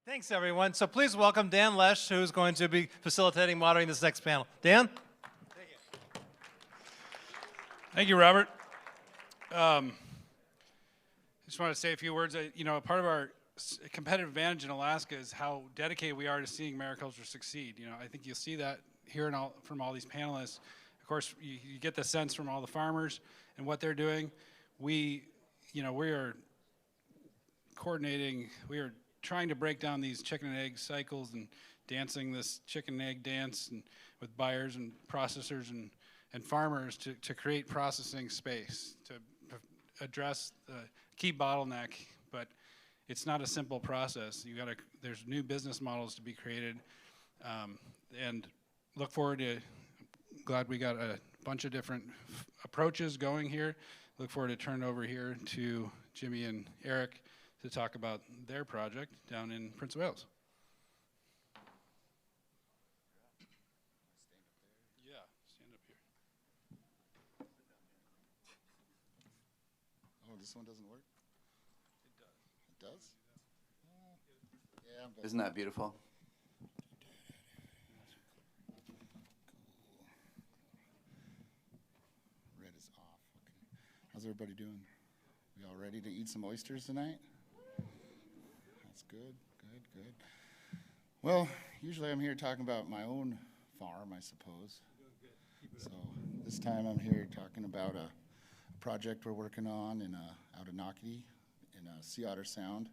Thanks, everyone. So please welcome Dan Lesh, who's going to be facilitating, moderating this next panel. Dan? Thank you, Robert. I just want to say a few words. Part of our competitive advantage in Alaska is how dedicated we are to seeing mariculture succeed. I think you'll see that here from all these panelists. Of course, you get the sense from all the farmers and what they're doing. We are coordinating. We are trying to break down these chicken and egg cycles and dancing this chicken and egg dance and with buyers and processors and farmers to create processing space to address the key bottleneck. But it's not a simple process. There's new business models to be created, and look forward to. Glad we got a bunch of different approaches going here. Look forward to turn it over here to Jimmy and Eric to talk about their project down in Prince of Wales. Yeah, stand up here. Oh, this one doesn't work? It does. It does? Yeah. Isn't that beautiful? Red is off. Okay. How's everybody doing? We all ready to eat some oysters tonight? That's good, good, good. Well, usually I'm here talking about my own farm, I suppose. So this time I'm here talking about a project we're working on out of Naukati in Sea Otter Sound.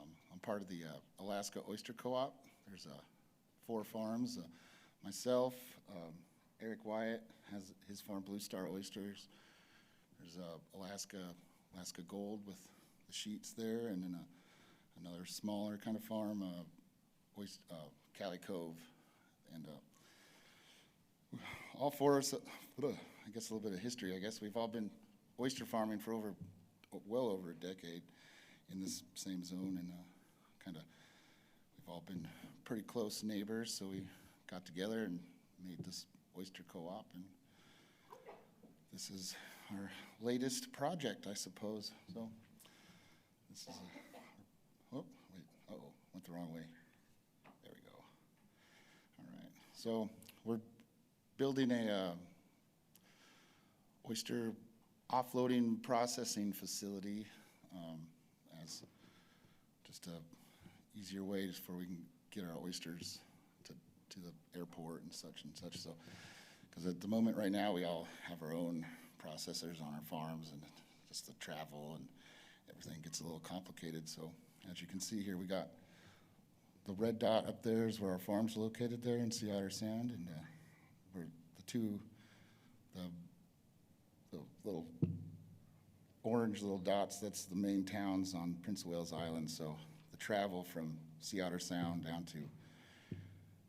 I'm part of the Alaska Oyster Co-op. There's 4 farms. Myself, Eric Wyatt has his farm, Blue Star Oysters. There's Alaska Gold with the sheets there, and then another smaller kind of farm, Cali Cove. And all 4 of us, I guess a little bit of history. I guess we've all been oyster farming for well over a decade in this same zone, and we've all been pretty close neighbors, so we got together and made this oyster co-op, and this is our latest project, I suppose. So this is went the wrong way. There we go. All right, so we're building a oyster offloading processing facility as just a easier way for we can get our oysters to the airport and such. So, because at the moment right now we all have our own processors on our farms, and just the travel and everything gets a little complicated. So as you can see here, we got the red dot up there is where our farm's located there in Sea Otter Sound, and we're the little orange little dots, that's the main towns on Prince of Wales Island. So the travel from Sea Otter Sound down to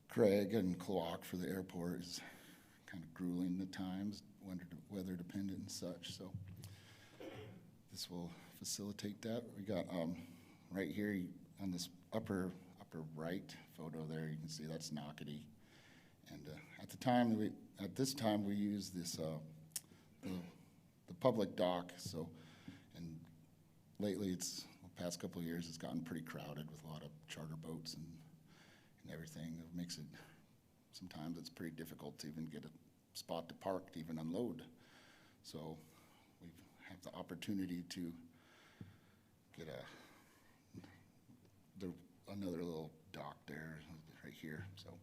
Craig and Kloak for the airport is kind of grueling at times, weather dependent and such. So this will facilitate that. We got right here on this upper right photo there, you can see that's Naukati. And at this time we use this the public dock. So, and lately the past couple of years it's gotten pretty crowded with a lot of charter boats and everything. It makes it, sometimes it's pretty difficult to even get a spot to park to even unload. So we have the opportunity to get another little dock there, right here. So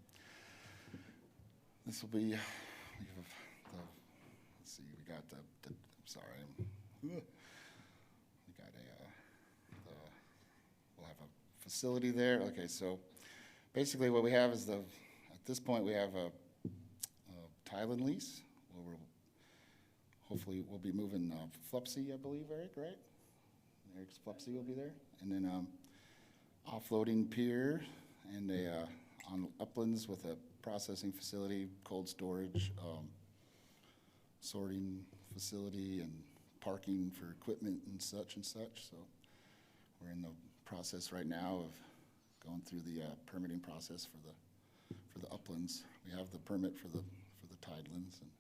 this will be, let's see, we got we'll have a facility there. Okay, so basically what we have is at this point we have a Thailand lease where hopefully we'll be moving Flupsy, I believe, Eric, right? Eric's Flupsy will be there. And then offloading pier, and on uplands with a processing facility, cold storage, sorting facility, and parking for equipment and such. So we're in the process right now of going through the permitting process for the uplands. We have the permit for the tidelands, and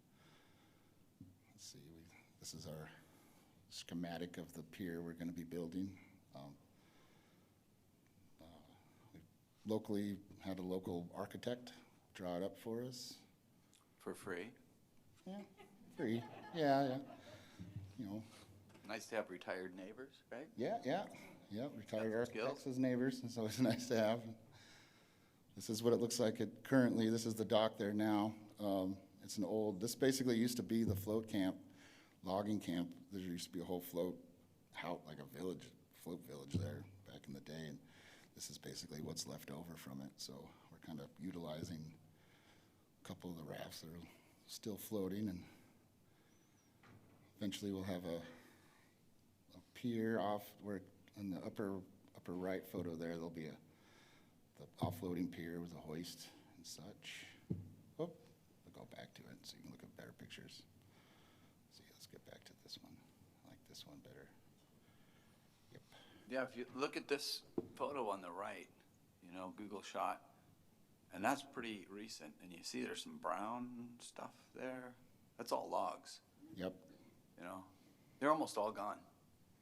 let's see, this is our schematic of the pier we're going to be building. locally, had a local architect draw it up for us. For free. Yeah, free. Yeah. You know, Nice to have retired neighbors, right? yeah. Retired Got some skills. architects as neighbors. It's always nice to have. This is what it looks like currently. This is the dock there now. It's an old, this basically used to be the float camp, logging camp. There used to be a whole float out, like a village, float village there back in the day. And this is basically what's left over from it. So we're kind of utilizing a couple of the rafts that are still floating, and eventually we'll have a pier off where in the upper right photo there'll be the offloading pier with a hoist and such. Oh, we'll go back to it so you can look at better pictures. See, let's get back to this one. I like this one better. Yep. Yeah, if you look at this photo on the right, Google shot, and that's pretty recent, and you see there's some brown stuff there. That's all logs, Yep. They're almost all gone.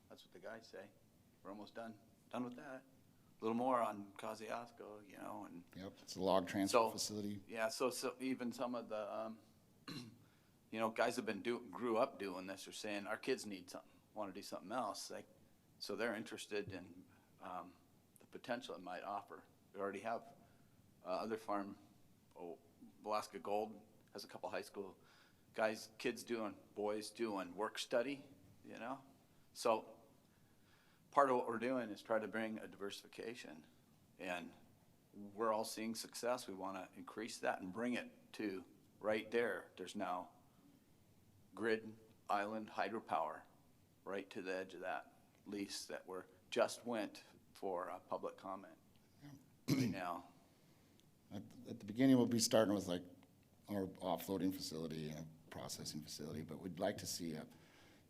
That's what the guys say. We're almost done with that. A little more on Kosciuszko, and Yep. It's a log transfer facility. yeah, so even some of the, guys have grew up doing this are saying our kids need something, want to do something else. So they're interested in the potential it might offer. We already have other farm, Alaska Gold has a couple high school boys doing work study, So part of what we're doing is try to bring a diversification, and we're all seeing success. We want to increase that and bring it to right there. There's now grid island hydropower right to the edge of that lease that just went for public comment right now. At the beginning, we'll be starting with like our offloading facility and a processing facility, but we'd like to see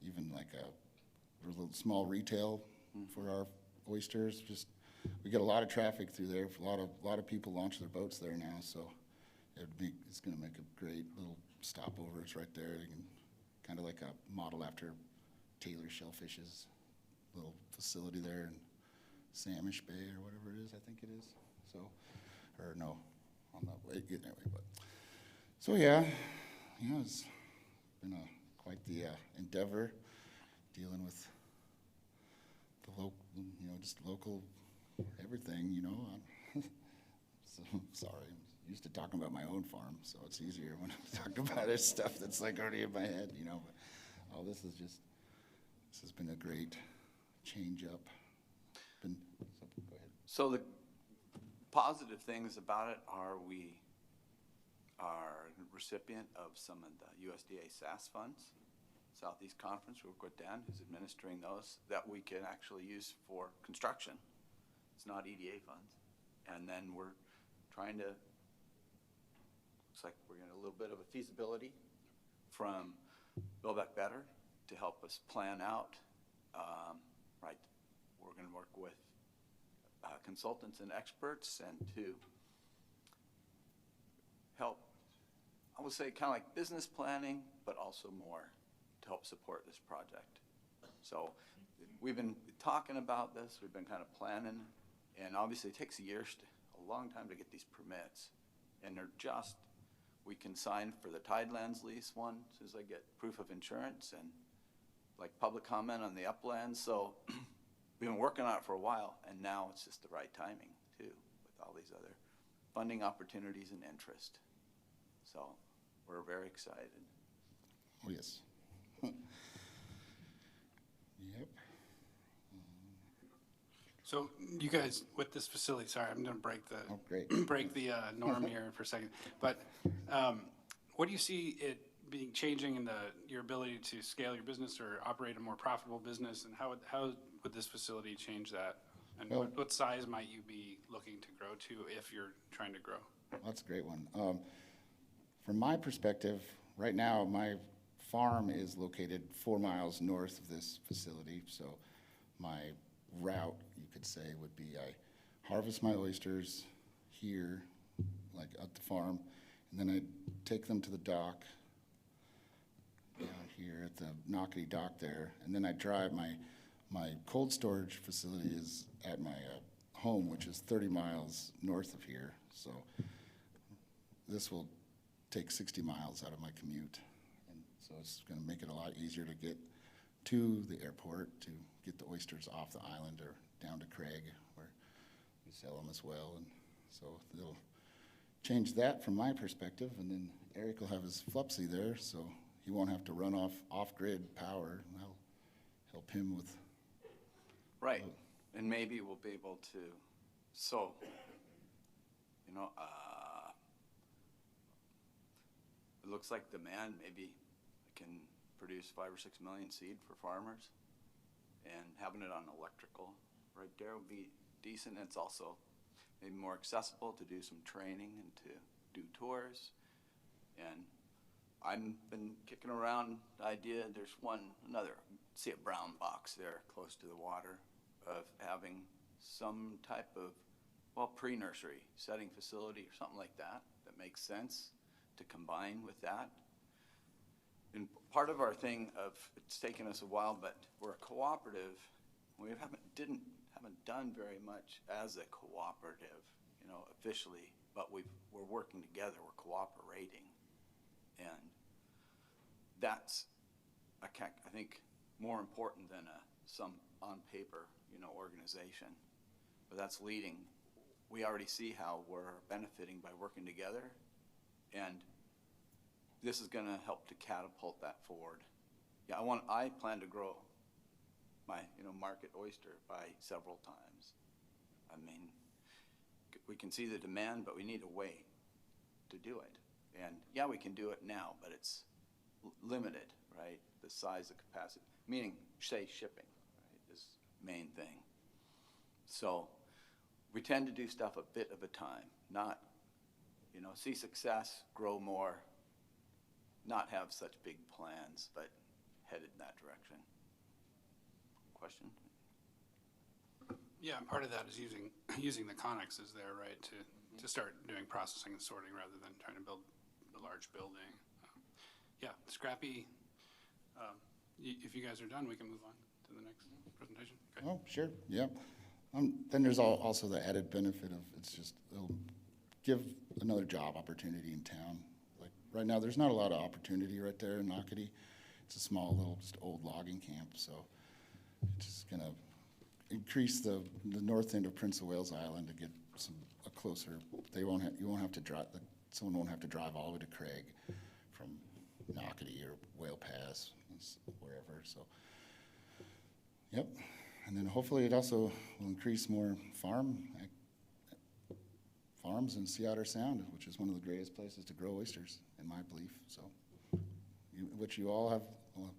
even like a little small retail for our oysters. We get a lot of traffic through there. A lot of people launch their boats there now, so it's going to make a great little stopover. It's right there. You can kind of like a model after Taylor Shellfish's little facility there in Samish Bay or whatever it is. I think it is. So, or no, on the way getting that way. But so yeah, it's been quite the endeavor dealing with the local, just local everything, So, sorry, I'm used to talking about my own farm, so it's easier when I'm talking about this stuff that's like already in my head, But all this has been a great change up. Go ahead. So the positive things about it are we are a recipient of some of the USDA SAS funds. Southeast Conference, we work with Dan, who's administering those, that we can actually use for construction. It's not EDA funds. And then we're trying to, looks like we're getting a little bit of a feasibility from Build Back Better to help us plan out, right, we're going to work with consultants and experts and to help, I would say kind of like business planning, but also more to help support this project. So we've been talking about this, we've been kind of planning, and obviously it takes a long time to get these permits. And we can sign for the Tidelands lease one as soon as I get proof of insurance and like public comment on the uplands. So we've been working on it for a while, and now it's just the right timing too, with all these other funding opportunities and interest. So we're very excited. Oh, yes. Yep. So you guys, with this facility, sorry, I'm going to break the norm here for a second. But what do you see it being changing in your ability to scale your business or operate a more profitable business, and how would this facility change that? And what size might you be looking to grow to if you're trying to grow? That's a great one. From my perspective, right now my farm is located 4 miles north of this facility, so my route, you could say, would be I harvest my oysters here, like at the farm, and then I take them to the dock down here at the Naukati dock there, and then I drive my cold storage facility is at my home, which is 30 miles north of here. So this will take 60 miles out of my commute. And so it's going to make it a lot easier to get to the airport, to get the oysters off the island or down to Craig, where we sell them as well. And so it'll change that from my perspective. And then Eric will have his Flupsy there, so he won't have to run off-grid power. That'll help him with. Right, and maybe we'll be able to, so, you know, it looks like demand maybe can produce 5 or 6 million seed for farmers, and having it on electrical right there would be decent. It's also maybe more accessible to do some training and to do tours. And I've been kicking around the idea, there's another, see a brown box there close to the water, of having some type of, well, pre-nursery setting facility or something like that that makes sense to combine with that. And part of our thing of, it's taken us a while, but we're a cooperative. We haven't done very much as a cooperative, you know, officially, but we're working together, we're cooperating. And that's, I think, more important than some on paper, you know, organization. But that's leading. We already see how we're benefiting by working together, and this is going to help to catapult that forward. Yeah, I plan to grow my, you know, market oyster by several times. I mean, we can see the demand, but we need a way to do it. And yeah, we can do it now, but it's limited, right? The size, the capacity, meaning, say, shipping, right, is the main thing. So we tend to do stuff a bit of a time, not, you know, see success, grow more, not have such big plans, but headed in that direction. Question? Yeah, part of that is using the connexes there, right, to start doing processing and sorting rather than trying to build a large building. Yeah, Scrappy, if you guys are done, we can move on to the next presentation. Okay. Oh, sure, yeah. Then there's also the added benefit of it'll give another job opportunity in town. Like right now, there's not a lot of opportunity right there in Naukati. It's a small little, just old logging camp, so it's just gonna increase the north end of Prince of Wales Island to get a closer. Someone won't have to drive all the way to Craig from Naukati or Whale Pass, wherever. So, yep. And then hopefully it also will increase more farms in Sea Otter Sound, which is one of the greatest places to grow oysters, in my belief. So, which you all will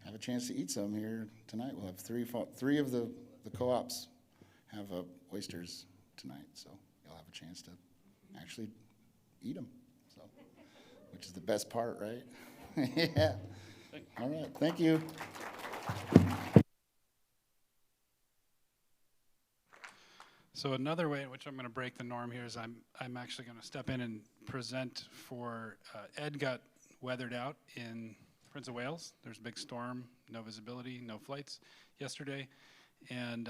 have a chance to eat some here tonight. We'll have three of the co-ops have oysters tonight, so you'll have a chance to actually eat them. So, which is the best part, right? Yeah. All right. Thank you. So another way in which I'm going to break the norm here is I'm actually going to step in and present for Ed got weathered out in Prince of Wales. There's a big storm, no visibility, no flights yesterday, and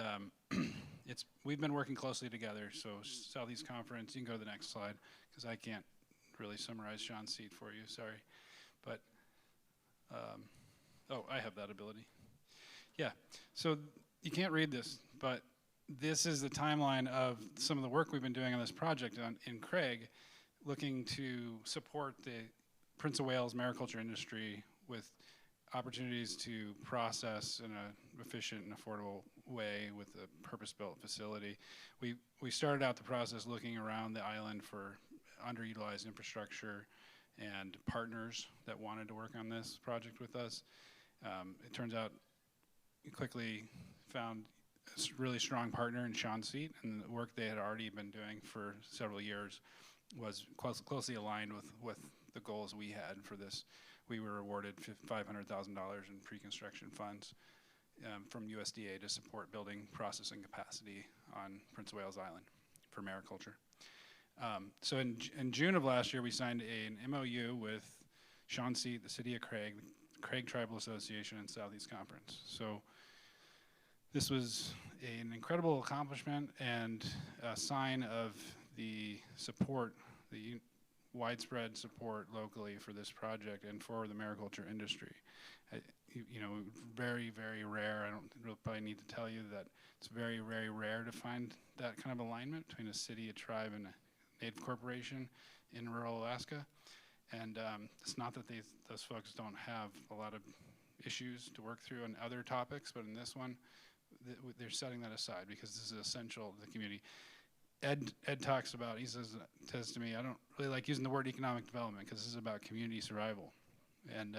we've been working closely together. So Southeast Conference, you can go to the next slide because I can't really summarize Shaan's Seet for you, sorry. But, oh, I have that ability. Yeah, so you can't read this, but this is the timeline of some of the work we've been doing on this project in Craig, looking to support the Prince of Wales mariculture industry with opportunities to process in an efficient and affordable way with a purpose-built facility. We started out the process looking around the island for underutilized infrastructure and partners that wanted to work on this project with us. It turns out we quickly found a really strong partner in Shaan Seet, and the work they had already been doing for several years was closely aligned with the goals we had for this. We were awarded $500,000 in pre-construction funds from USDA to support building processing capacity on Prince of Wales Island for mariculture. So in June of last year, we signed an MOU with Shaan Seet, the City of Craig, Craig Tribal Association, and Southeast Conference. So This was an incredible accomplishment and a sign of the support, the widespread support locally for this project and for the mariculture industry. You know, very, very rare. I don't really probably need to tell you that it's very, very rare to find that kind of alignment between a city, a tribe, and a native corporation in rural Alaska. And it's not that those folks don't have a lot of issues to work through on other topics, but in this one, they're setting that aside because this is essential to the community. Ed talks about, he says to me, I don't really like using the word economic development because this is about community survival. And,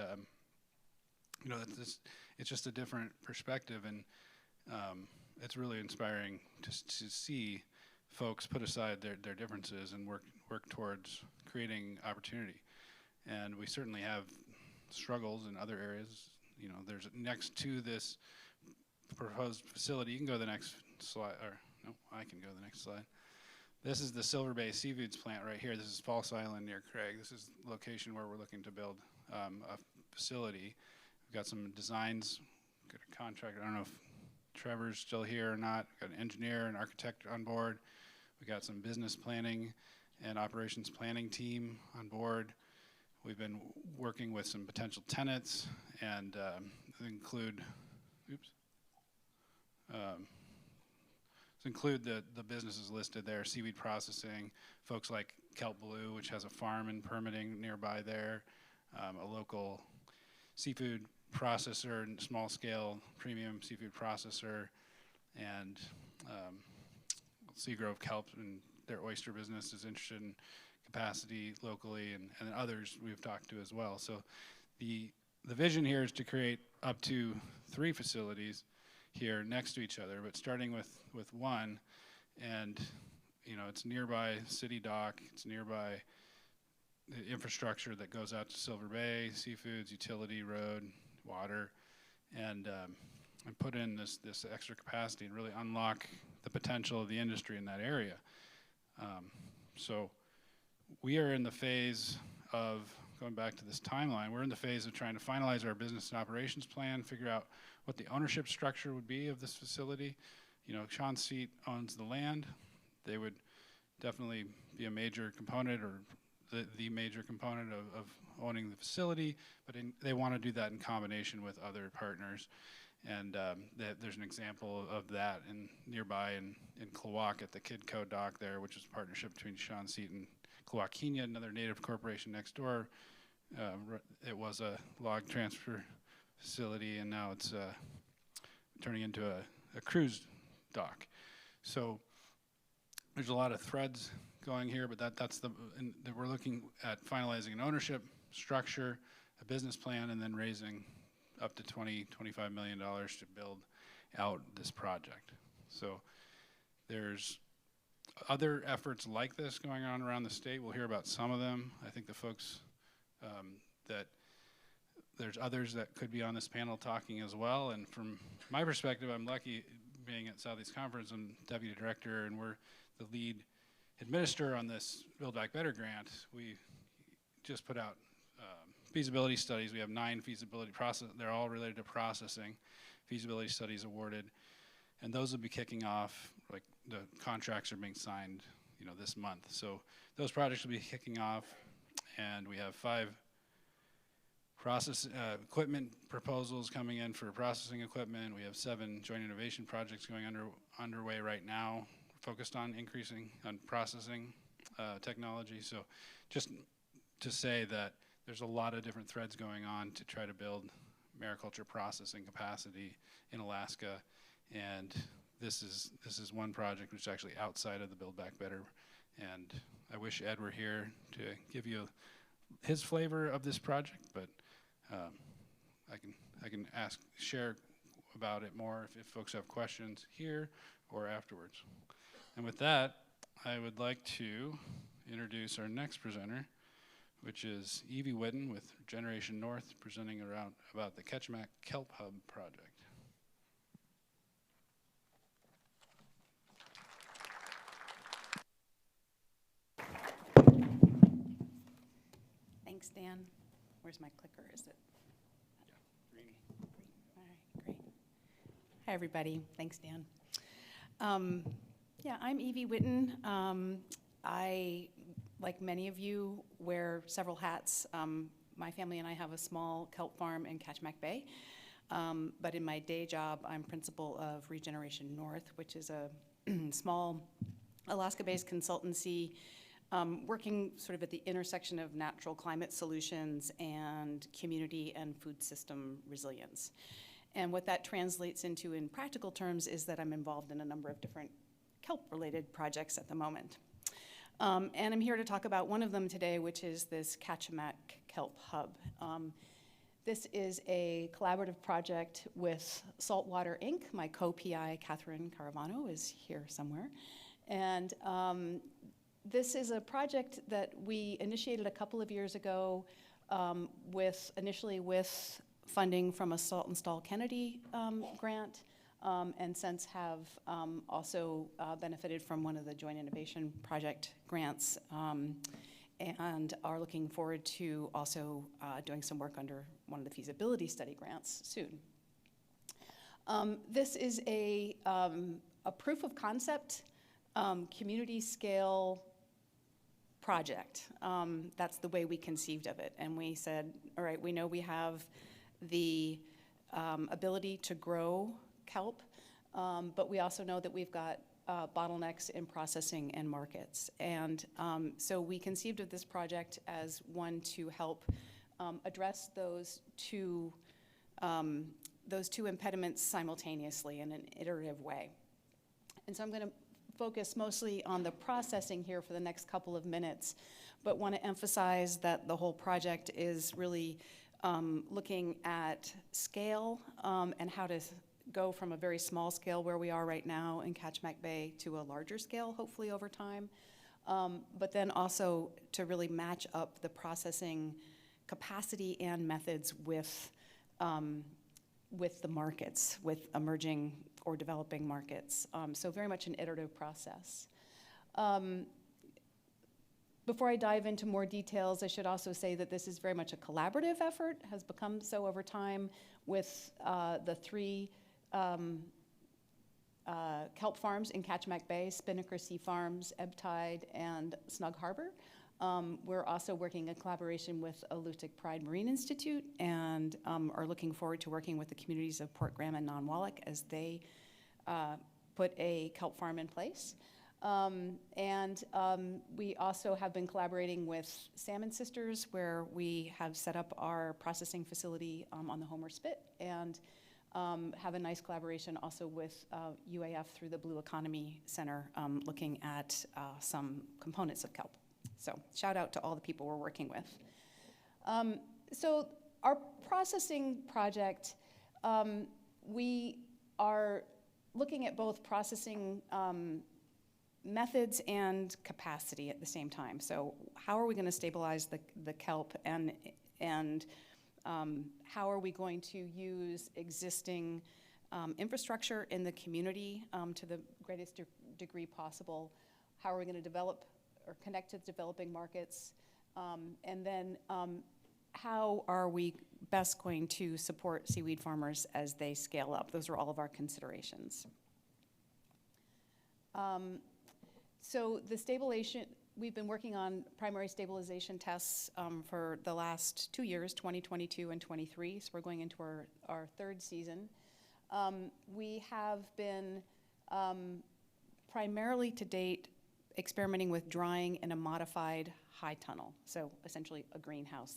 you know, it's just a different perspective, and it's really inspiring to see folks put aside their differences and work towards creating opportunity. And we certainly have struggles in other areas. You know, there's next to this proposed facility, you can go to the next slide, or no, I can go to the next slide. This is the Silver Bay Seaweeds plant right here. This is False Island near Craig. This is the location where we're looking to build a facility. We've got some designs, got a contractor. I don't know if Trevor's still here or not. We've got an engineer, an architect on board. We got some business planning and operations planning team on board. We've been working with some potential tenants and include the businesses listed there, seaweed processing, folks like Kelp Blue, which has a farm and permitting nearby there, a local seafood processor and small scale premium seafood processor, and Seagrove Kelp and their oyster business is interested in capacity locally, and others we've talked to as well. So the vision here is to create up to 3 facilities here next to each other, but starting with one, and you know, it's nearby city dock, it's nearby the infrastructure that goes out to Silver Bay, seafoods, utility, road, water, and put in this extra capacity and really unlock the potential of the industry in that area. So we are in the phase of, going back to this timeline, we're in the phase of trying to finalize our business and operations plan, figure out what the ownership structure would be of this facility. You know, Shaan Seet owns the land. They would definitely be a major component, or the major component of owning the facility, but they want to do that in combination with other partners. And there's an example of that nearby in Klawock at the Kidco dock there, which is a partnership between Shaan Seet and Klawock Kenya, another native corporation next door. It was a log transfer facility, and now it's turning into a cruise dock. So there's a lot of threads going here, but we're looking at finalizing an ownership structure, a business plan, and then raising up to $25 million to build out this project. So there's other efforts like this going on around the state. We'll hear about some of them. I think the folks that there's others that could be on this panel talking as well. And from my perspective, I'm lucky being at Southeast Conference. I'm deputy director, and we're the lead administrator on this Build Back Better grant. We just put out feasibility studies. We have 9 feasibility process. They're all related to processing. Feasibility studies awarded, and those will be kicking off. Like the contracts are being signed, you know, this month. So those projects will be kicking off, and we have 5 process equipment proposals coming in for processing equipment. We have 7 joint innovation projects going underway right now, focused on increasing on processing technology. So just to say that there's a lot of different threads going on to try to build mariculture processing capacity in Alaska, and this is one project which is actually outside of the Build Back Better. And I wish Ed were here to give you his flavor of this project, but I can share about it more if folks have questions here or afterwards. And with that, I would like to introduce our next presenter, which is Evie Witten with Regeneration North, presenting about the Kachemak Kelp Hub project. Thanks, Dan. Where's my clicker? Is it? Yeah, green. All right, great. Hi, everybody. Thanks, Dan. Yeah, I'm Evie Witten. I, like many of you, wear several hats. My family and I have a small kelp farm in Kachemak Bay. But in my day job, I'm principal of Regeneration North, which is a small Alaska-based consultancy working sort of at the intersection of natural climate solutions and community and food system resilience. And what that translates into in practical terms is that I'm involved in a number of different kelp-related projects at the moment. And I'm here to talk about one of them today, which is this Kachemak Kelp Hub. This is a collaborative project with Saltwater Inc. My co-PI, Catherine Caravano, is here somewhere. And this is a project that we initiated a couple of years ago initially with funding from a Salt and Stall Kennedy grant, and since have also benefited from one of the Joint Innovation Project grants, and are looking forward to also doing some work under one of the feasibility study grants soon. This is a proof of concept, community scale project. That's the way we conceived of it. And we said, all right, we know we have the ability to grow kelp, but we also know that we've got bottlenecks in processing and markets. And so we conceived of this project as one to help address those two impediments simultaneously in an iterative way. And so I'm going to focus mostly on the processing here for the next couple of minutes, but want to emphasize that the whole project is really looking at scale and how to go from a very small scale where we are right now in Kachemak Bay to a larger scale, hopefully over time, but then also to really match up the processing capacity and methods with the markets, with emerging or developing markets. So very much an iterative process. Before I dive into more details, I should also say that this is very much a collaborative effort, has become so over time with the three kelp farms in Kachemak Bay, Spinnaker Sea Farms, Ebb Tide, and Snug Harbor. We're also working in collaboration with Alutiiq Pride Marine Institute and are looking forward to working with the communities of Port Graham and Nonwallick as they put a kelp farm in place. We also have been collaborating with Salmon Sisters, where we have set up our processing facility on the Homer Spit, and have a nice collaboration also with UAF through the Blue Economy Center, looking at some components of kelp. So shout out to all the people we're working with. So our processing project, we are looking at both processing methods and capacity at the same time. So how are we going to stabilize the kelp, and how are we going to use existing infrastructure in the community to the greatest degree possible? How are we going to develop or connect to developing markets? And then how are we best going to support seaweed farmers as they scale up? Those are all of our considerations. So the stabilization, we've been working on primary stabilization tests for the last 2 years, 2022 and 23, so we're going into our third season. We have been primarily to date experimenting with drying in a modified high tunnel, so essentially a greenhouse.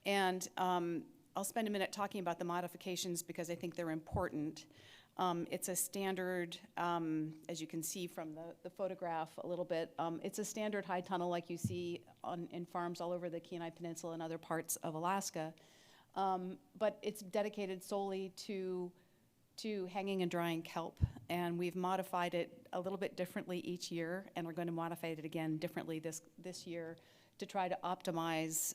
And I'll spend a minute talking about the modifications because I think they're important. It's a standard, as you can see from the photograph a little bit, it's a standard high tunnel like you see in farms all over the Kenai Peninsula and other parts of Alaska. But it's dedicated solely to hanging and drying kelp. And we've modified it a little bit differently each year, and we're going to modify it again differently this year to try to optimize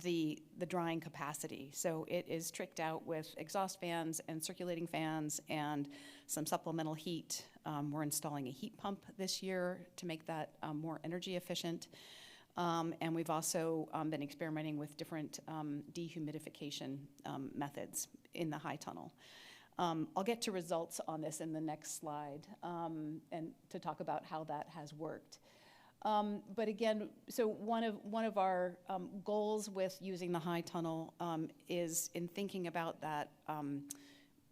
the drying capacity. So it is tricked out with exhaust fans and circulating fans and some supplemental heat. We're installing a heat pump this year to make that more energy efficient. And we've also been experimenting with different dehumidification methods in the high tunnel. I'll get to results on this in the next slide, and to talk about how that has worked. But again, so one of our goals with using the high tunnel is in thinking about that.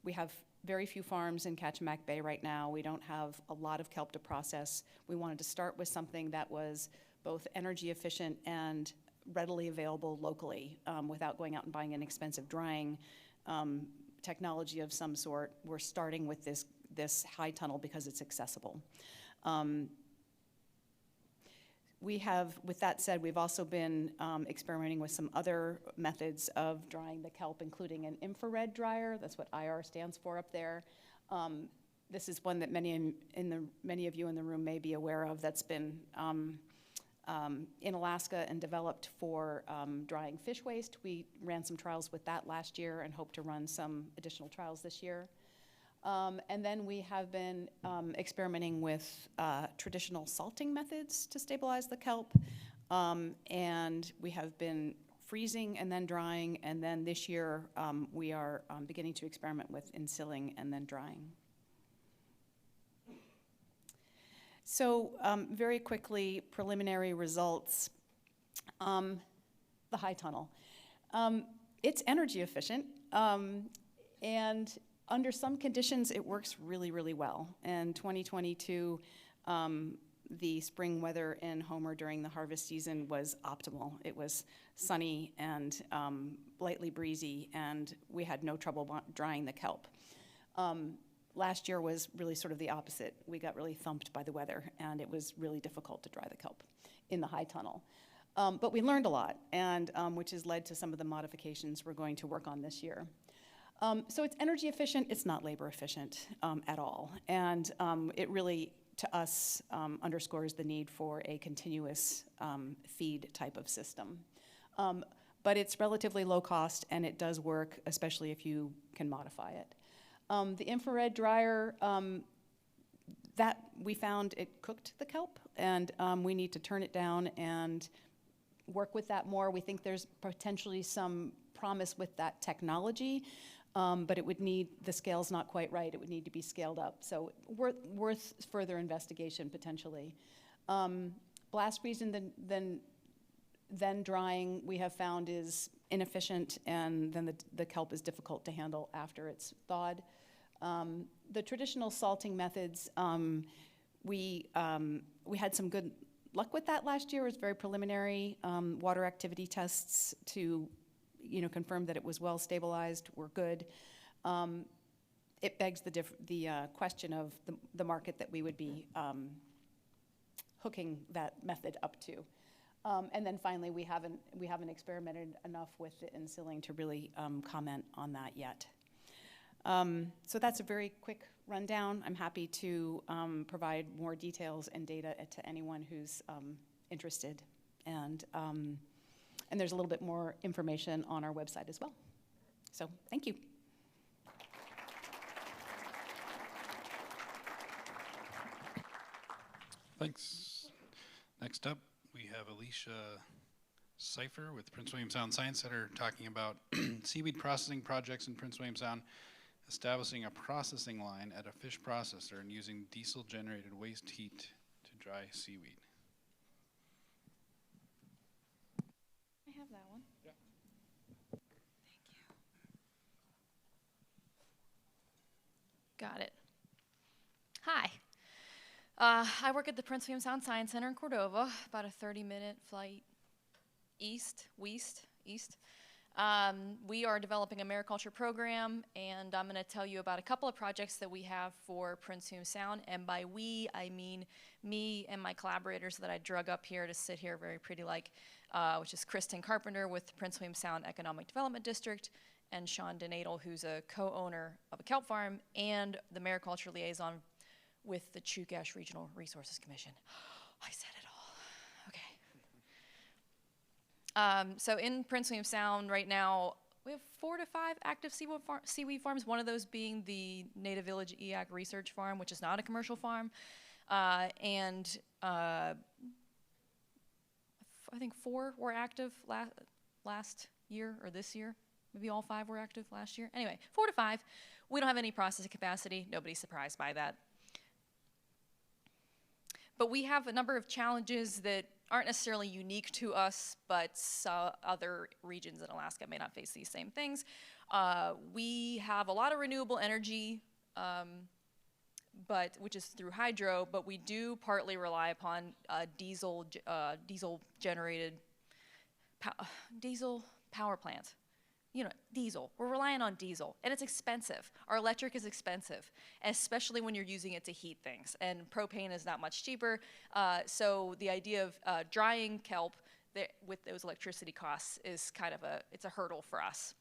We have very few farms in Kachemak Bay right now. We don't have a lot of kelp to process. We wanted to start with something that was both energy efficient and readily available locally, without going out and buying an expensive drying technology of some sort. We're starting with this high tunnel because it's accessible. We have, with that said, we've also been experimenting with some other methods of drying the kelp, including an infrared dryer. That's what IR stands for up there. This is one that many of you in the room may be aware of, that's been in Alaska and developed for drying fish waste. We ran some trials with that last year and hope to run some additional trials this year. And then we have been experimenting with traditional salting methods to stabilize the kelp. And we have been freezing and then drying. And then this year, we are beginning to experiment with ensilling and then drying. So very quickly, preliminary results. The high tunnel. It's energy efficient. And under some conditions, it works really, really well. In 2022, the spring weather in Homer during the harvest season was optimal. It was sunny and lightly breezy, and we had no trouble drying the kelp. Last year was really sort of the opposite. We got really thumped by the weather, and it was really difficult to dry the kelp in the high tunnel. But we learned a lot, and which has led to some of the modifications we're going to work on this year. So it's energy efficient, it's not labor efficient at all. And it really, to us, underscores the need for a continuous feed type of system. But it's relatively low cost, and it does work, especially if you can modify it. The infrared dryer, that we found it cooked the kelp, and we need to turn it down and work with that more. We think there's potentially some promise with that technology. But it would need, the scale's not quite right, it would need to be scaled up. So worth further investigation potentially. Blast freeze and then drying, we have found, is inefficient, and then the kelp is difficult to handle after it's thawed. The traditional salting methods, we had some good luck with that last year. It was very preliminary. Water activity tests to confirm that it was well stabilized, were good. It begs the question of the market that we would be hooking that method up to. And then finally, we haven't experimented enough with the ensilling to really comment on that yet. So that's a very quick rundown. I'm happy to provide more details and data to anyone who's interested. And there's a little bit more information on our website as well. So thank you. Thanks. Next up, we have Alicia Cipher with Prince William Sound Science Center talking about seaweed processing projects in Prince William Sound, establishing a processing line at a fish processor and using diesel-generated waste heat to dry seaweed. I have that one. Yeah. Got it. Hi. I work at the Prince William Sound Science Center in Cordova, about a 30-minute flight east. We are developing a mariculture program, and I'm going to tell you about a couple of projects that we have for Prince William Sound. And by we, I mean me and my collaborators that I drug up here to sit here very pretty like, which is Kristen Carpenter with the Prince William Sound Economic Development District, and Shaan, who's a co-owner of a kelp farm and the mariculture liaison with the Chugach Regional Resources Commission. I said it all. Okay. So in Prince William Sound right now, we have 4 to 5 active seaweed farms, one of those being the Native Village EAC Research Farm, which is not a commercial farm. And I think 4 were active last year or this year. Maybe all 5 were active last year. Anyway, 4 to 5. We don't have any processing capacity. Nobody's surprised by that. But we have a number of challenges that aren't necessarily unique to us, but other regions in Alaska may not face these same things. We have a lot of renewable energy, which is through hydro, but we do partly rely upon diesel power plants. You know, diesel. We're relying on diesel, and it's expensive. Our electric is expensive, especially when you're using it to heat things. And propane is not much cheaper. So the idea of drying kelp with those electricity costs is kind of it's a hurdle for us.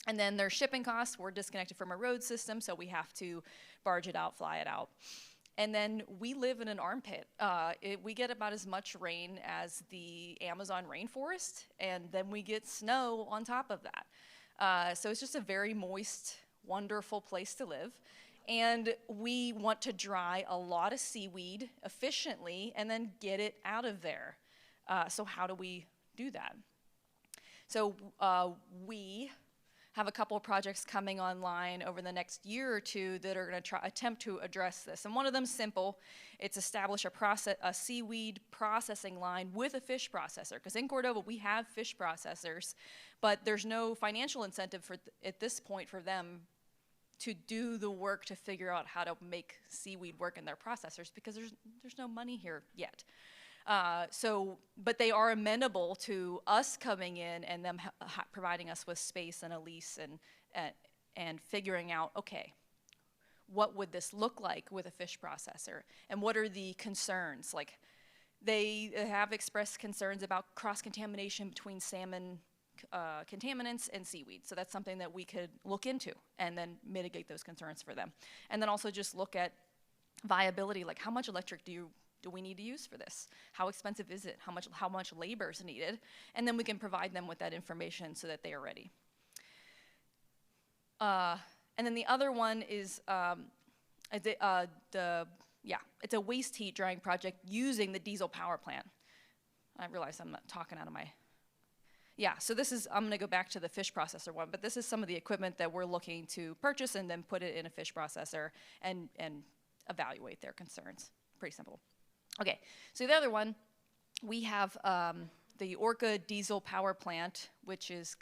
And then there's shipping costs. We're disconnected from a road system, so we have to barge it out, fly it out. And then we live in an armpit. We get about as much rain as the Amazon rainforest, and then we get snow on top of that. So it's just a very moist, wonderful place to live. And we want to dry a lot of seaweed efficiently and then get it out of there. So how do we do that? So we have a couple of projects coming online over the next year or two that are going to attempt to address this. And one of them is simple. It's establish a seaweed processing line with a fish processor. Because in Cordova, we have fish processors, but there's no financial incentive at this point for them to do the work to figure out how to make seaweed work in their processors, because there's no money here yet. But they are amenable to us coming in and them providing us with space and a lease and figuring out, okay, what would this look like with a fish processor? And what are the concerns? Like, they have expressed concerns about cross-contamination between salmon contaminants and seaweed. So that's something that we could look into and then mitigate those concerns for them. And then also just look at viability, like how much electric do we need to use for this? How expensive is it? How much labor is needed? And then we can provide them with that information so that they are ready. And then the other one is it's a waste heat drying project using the diesel power plant. I realize I'm not talking out of my... Yeah, so I'm going to go back to the fish processor one, but this is some of the equipment that we're looking to purchase and then put it in a fish processor and evaluate their concerns. Pretty simple. Okay, so the other one, we have the Orca diesel power plant, which is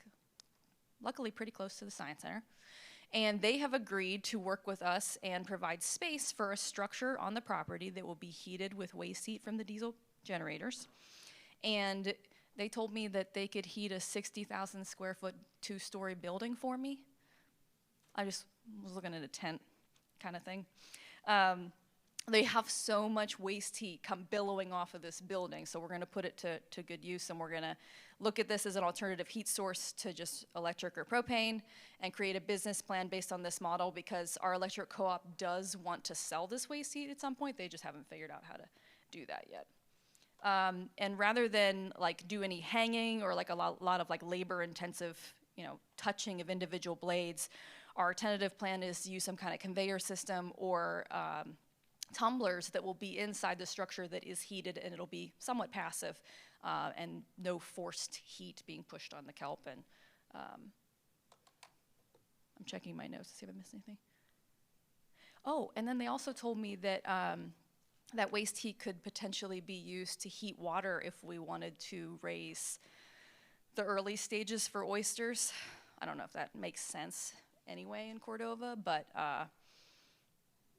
luckily pretty close to the Science Center. And they have agreed to work with us and provide space for a structure on the property that will be heated with waste heat from the diesel generators. And they told me that they could heat a 60,000 square foot 2-story building for me. I just was looking at a tent kind of thing. They have so much waste heat come billowing off of this building, so we're going to put it to good use, and we're going to look at this as an alternative heat source to just electric or propane and create a business plan based on this model, because our electric co-op does want to sell this waste heat at some point. They just haven't figured out how to do that yet. And rather than like do any hanging or like a lot of like labor-intensive, touching of individual blades, our tentative plan is to use some kind of conveyor system or tumblers that will be inside the structure that is heated, and it'll be somewhat passive and no forced heat being pushed on the kelp. And I'm checking my notes to see if I missed anything. Oh, and then they also told me that that waste heat could potentially be used to heat water if we wanted to raise the early stages for oysters. I don't know if that makes sense anyway in Cordova, but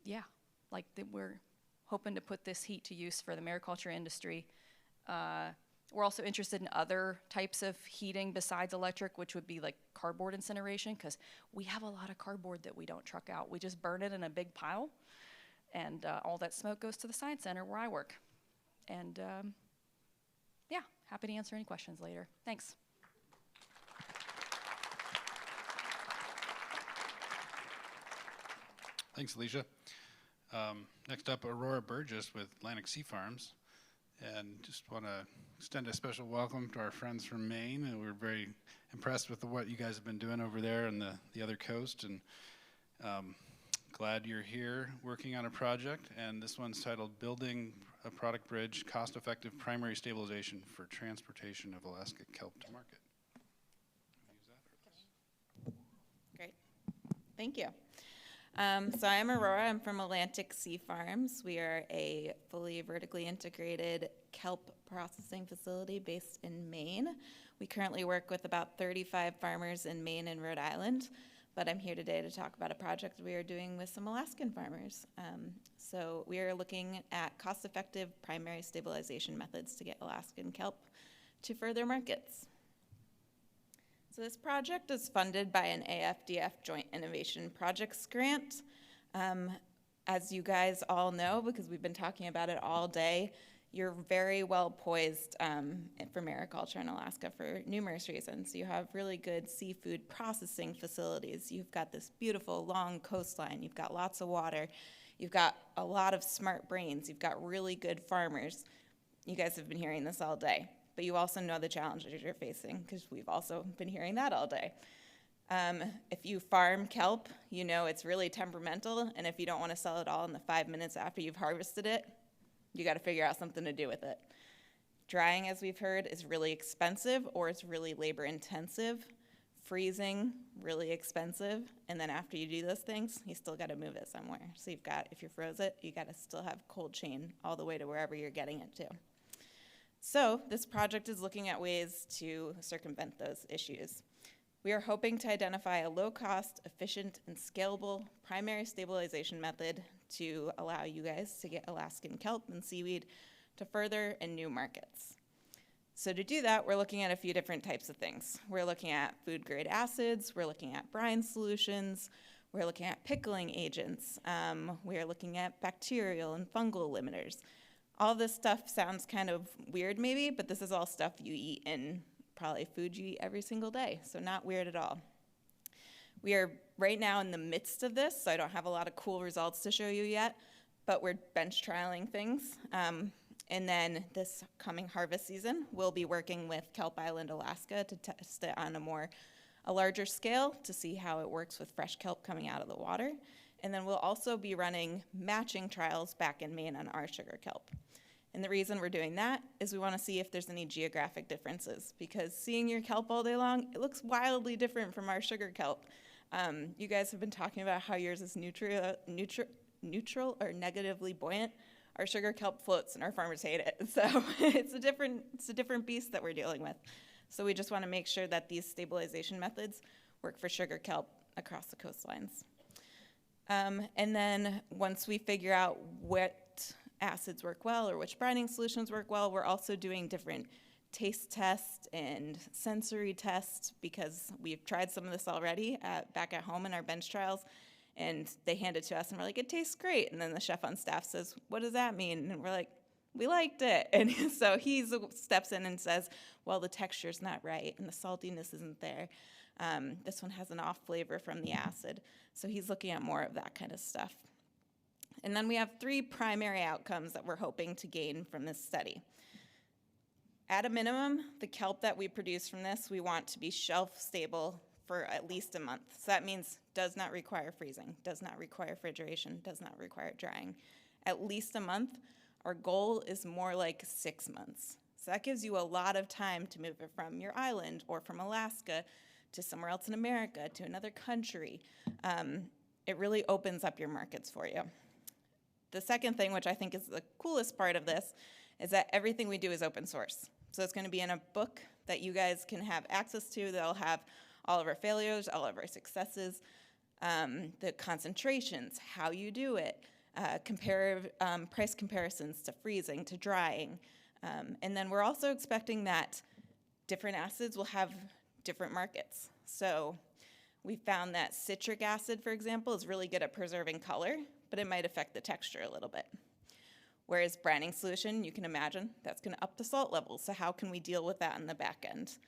yeah. Like we're hoping to put this heat to use for the mariculture industry. We're also interested in other types of heating besides electric, which would be like cardboard incineration, because we have a lot of cardboard that we don't truck out. We just burn it in a big pile, and all that smoke goes to the Science Center where I work. And yeah, happy to answer any questions later. Thanks. Thanks, Alicia. Next up, Aurora Burgess with Atlantic Sea Farms. And just want to extend a special welcome to our friends from Maine. And we're very impressed with what you guys have been doing over there on the other coast. And glad you're here working on a project. And this one's titled Building a Product Bridge, Cost-Effective Primary Stabilization for Transportation of Alaska Kelp to Market. Thank you. So I'm Aurora. I'm from Atlantic Sea Farms. We are a fully vertically integrated kelp processing facility based in Maine. We currently work with about 35 farmers in Maine and Rhode Island, but I'm here today to talk about a project we are doing with some Alaskan farmers. So we are looking at cost-effective primary stabilization methods to get Alaskan kelp to further markets. So this project is funded by an AFDF Joint Innovation Projects grant. As you guys all know, because we've been talking about it all day, you're very well poised for mariculture in Alaska for numerous reasons. You have really good seafood processing facilities. You've got this beautiful long coastline. You've got lots of water. You've got a lot of smart brains. You've got really good farmers. You guys have been hearing this all day. But you also know the challenges you're facing, because we've also been hearing that all day. If you farm kelp, you know it's really temperamental, and if you don't want to sell it all in the 5 minutes after you've harvested it, you got to figure out something to do with it. Drying, as we've heard, is really expensive, or it's really labor intensive. Freezing, really expensive, and then after you do those things, you still got to move it somewhere. So you've got, if you froze it, you got to still have cold chain all the way to wherever you're getting it to. So this project is looking at ways to circumvent those issues. We are hoping to identify a low-cost, efficient, and scalable primary stabilization method to allow you guys to get Alaskan kelp and seaweed to further and new markets. So to do that, we're looking at a few different types of things. We're looking at food-grade acids, we're looking at brine solutions, we're looking at pickling agents, we're looking at bacterial and fungal limiters. All this stuff sounds kind of weird maybe, but this is all stuff you eat in probably food you eat every single day, so not weird at all. We are right now in the midst of this, so I don't have a lot of cool results to show you yet, but we're bench trialing things. And then this coming harvest season, we'll be working with Kelp Island, Alaska to test it on a larger scale to see how it works with fresh kelp coming out of the water. And then we'll also be running matching trials back in Maine on our sugar kelp. And the reason we're doing that is we want to see if there's any geographic differences, because seeing your kelp all day long, it looks wildly different from our sugar kelp. You guys have been talking about how yours is neutral or negatively buoyant. Our sugar kelp floats and our farmers hate it. So it's a different beast that we're dealing with. So we just want to make sure that these stabilization methods work for sugar kelp across the coastlines. And then once we figure out what acids work well or which brining solutions work well, we're also doing different taste tests and sensory tests, because we've tried some of this already back at home in our bench trials, and they hand it to us and we're like, it tastes great. And then the chef on staff says, what does that mean? And we're like, we liked it. And so he steps in and says, well, the texture's not right and the saltiness isn't there. This one has an off flavor from the acid. So he's looking at more of that kind of stuff. And then we have 3 primary outcomes that we're hoping to gain from this study. At a minimum, the kelp that we produce from this, we want to be shelf stable for at least a month. So that means does not require freezing, does not require refrigeration, does not require drying. At least a month. Our goal is more like 6 months. So that gives you a lot of time to move it from your island or from Alaska to somewhere else in America, to another country. It really opens up your markets for you. The second thing, which I think is the coolest part of this, is that everything we do is open source. So it's going to be in a book that you guys can have access to. That'll have all of our failures, all of our successes, the concentrations, how you do it, price comparisons to freezing, to drying. And then we're also expecting that different acids will have different markets. So we found that citric acid, for example, is really good at preserving color, but it might affect the texture a little bit. Whereas brining solution, you can imagine, that's going to up the salt levels. So how can we deal with that in the back end?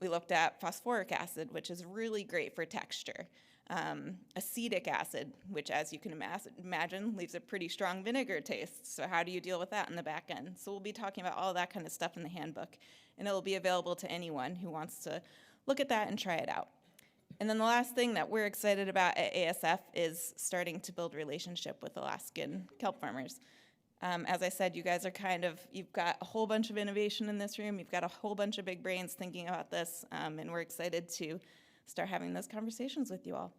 We looked at phosphoric acid, which is really great for texture. Acetic acid, which, as you can imagine, leaves a pretty strong vinegar taste. So how do you deal with that in the back end? So we'll be talking about all that kind of stuff in the handbook, and it will be available to anyone who wants to look at that and try it out. And then the last thing that we're excited about at ASF is starting to build relationship with Alaskan kelp farmers. As I said, you guys are you've got a whole bunch of innovation in this room. You've got a whole bunch of big brains thinking about this, and we're excited to start having those conversations with you all.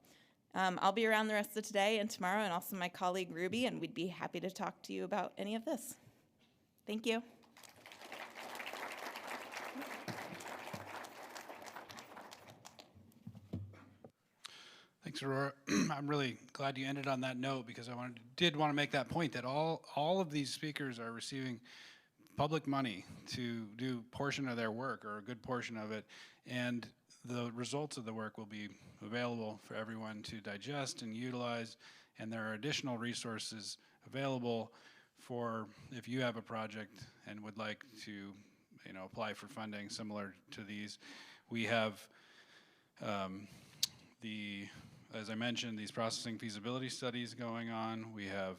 I'll be around the rest of today and tomorrow, and also my colleague Ruby, and we'd be happy to talk to you about any of this. Thank you. Thanks, Aurora. I'm really glad you ended on that note, because I did want to make that point that all of these speakers are receiving public money to do a portion of their work, or a good portion of it, and the results of the work will be available for everyone to digest and utilize, and there are additional resources available for if you have a project and would like to apply for funding similar to these. We have as I mentioned, these processing feasibility studies going on. We have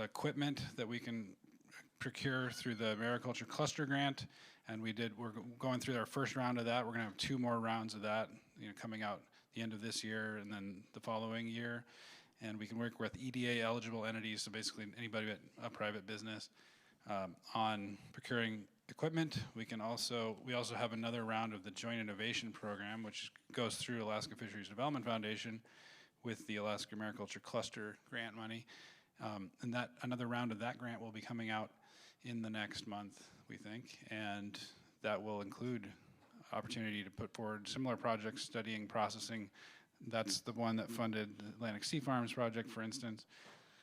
equipment that we can procure through the Mariculture Cluster Grant, and we're going through our first round of that. We're gonna have 2 more rounds of that, coming out the end of this year and then the following year. And we can work with EDA eligible entities, so basically anybody with a private business, on procuring equipment. We also have another round of the Joint Innovation Program, which goes through Alaska Fisheries Development Foundation with the Alaska Mariculture Cluster Grant money. And that another round of that grant will be coming out in the next month, we think, and that will include opportunity to put forward similar projects studying processing. That's the one that funded the Atlantic Sea Farms project, for instance.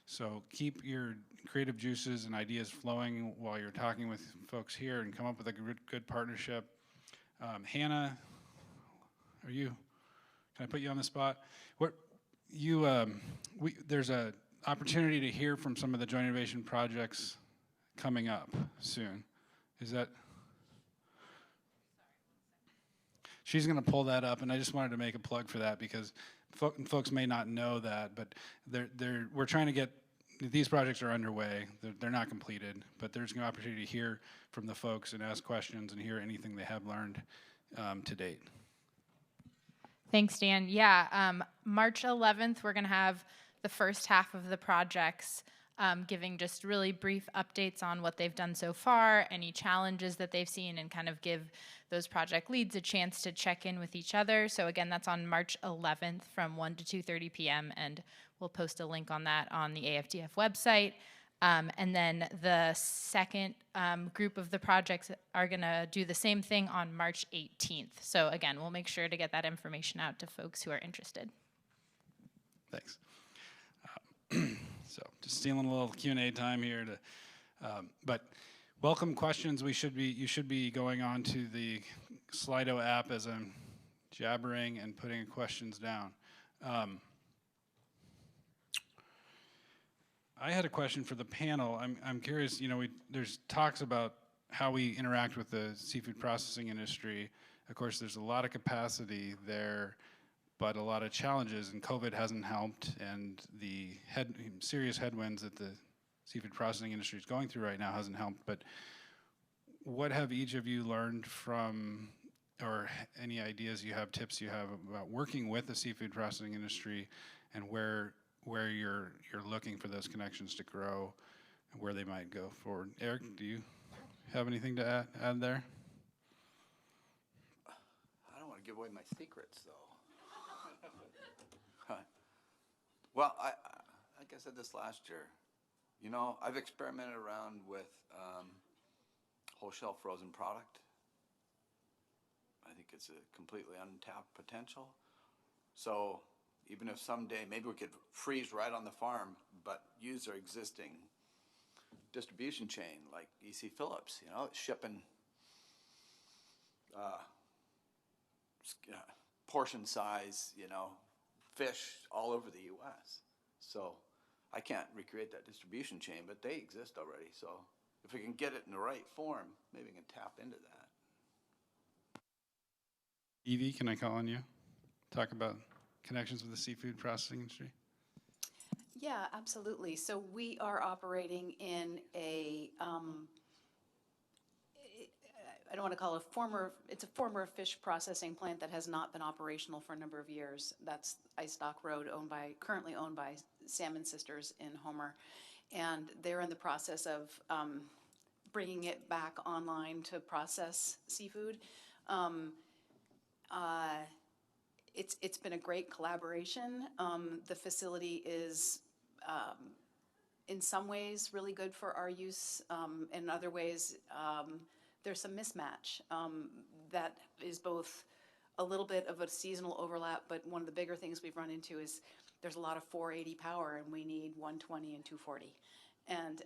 So keep your creative juices and ideas flowing while you're talking with folks here, and come up with a good partnership. Hannah, can I put you on the spot? There's a opportunity to hear from some of the joint innovation projects coming up soon. Is that? She's going to pull that up, and I just wanted to make a plug for that, because folks may not know that, but we're trying to get, these projects are underway. They're not completed, but there's an opportunity to hear from the folks and ask questions and hear anything they have learned to date. Thanks, Dan. Yeah, March 11th, we're going to have the first half of the projects, giving just really brief updates on what they've done so far, any challenges that they've seen, and kind of give those project leads a chance to check in with each other. So again, that's on March 11th from 1 to 2:30 p.m., and we'll post a link on that on the AFDF website. And then the second group of the projects are going to do the same thing on March 18th. So again, we'll make sure to get that information out to folks who are interested. Thanks. So just stealing a little Q&A time here, but welcome questions. You should be going on to the Slido app as I'm jabbering and putting questions down. I had a question for the panel. I'm curious. There's talks about how we interact with the seafood processing industry. Of course, there's a lot of capacity there, but a lot of challenges, and COVID hasn't helped, and the serious headwinds that the seafood processing industry is going through right now hasn't helped. But what have each of you learned from, or any ideas you have, tips you have about working with the seafood processing industry, and where you're looking for those connections to grow, and where they might go forward? Eric, do you have anything to add there? I don't want to give away my secrets, though. Well, like I said this last year, I've experimented around with whole shell frozen product. I think it's a completely untapped potential. So even if someday maybe we could freeze right on the farm, but use our existing distribution chain like E.C. Phillips, shipping portion size, fish all over the U.S. So I can't recreate that distribution chain, but they exist already. So if we can get it in the right form, maybe we can tap into that. Evie, can I call on you? Talk about connections with the seafood processing industry. Yeah, absolutely. So we are operating in a, I don't want to call it it's a former fish processing plant that has not been operational for a number of years. That's Ice Dock Road, currently owned by Salmon Sisters in Homer. And they're in the process of bringing it back online to process seafood. it's been a great collaboration. The facility is in some ways really good for our use. In other ways, there's some mismatch that is both a little bit of a seasonal overlap, but one of the bigger things we've run into is there's a lot of 480 power and we need 120 and 240. And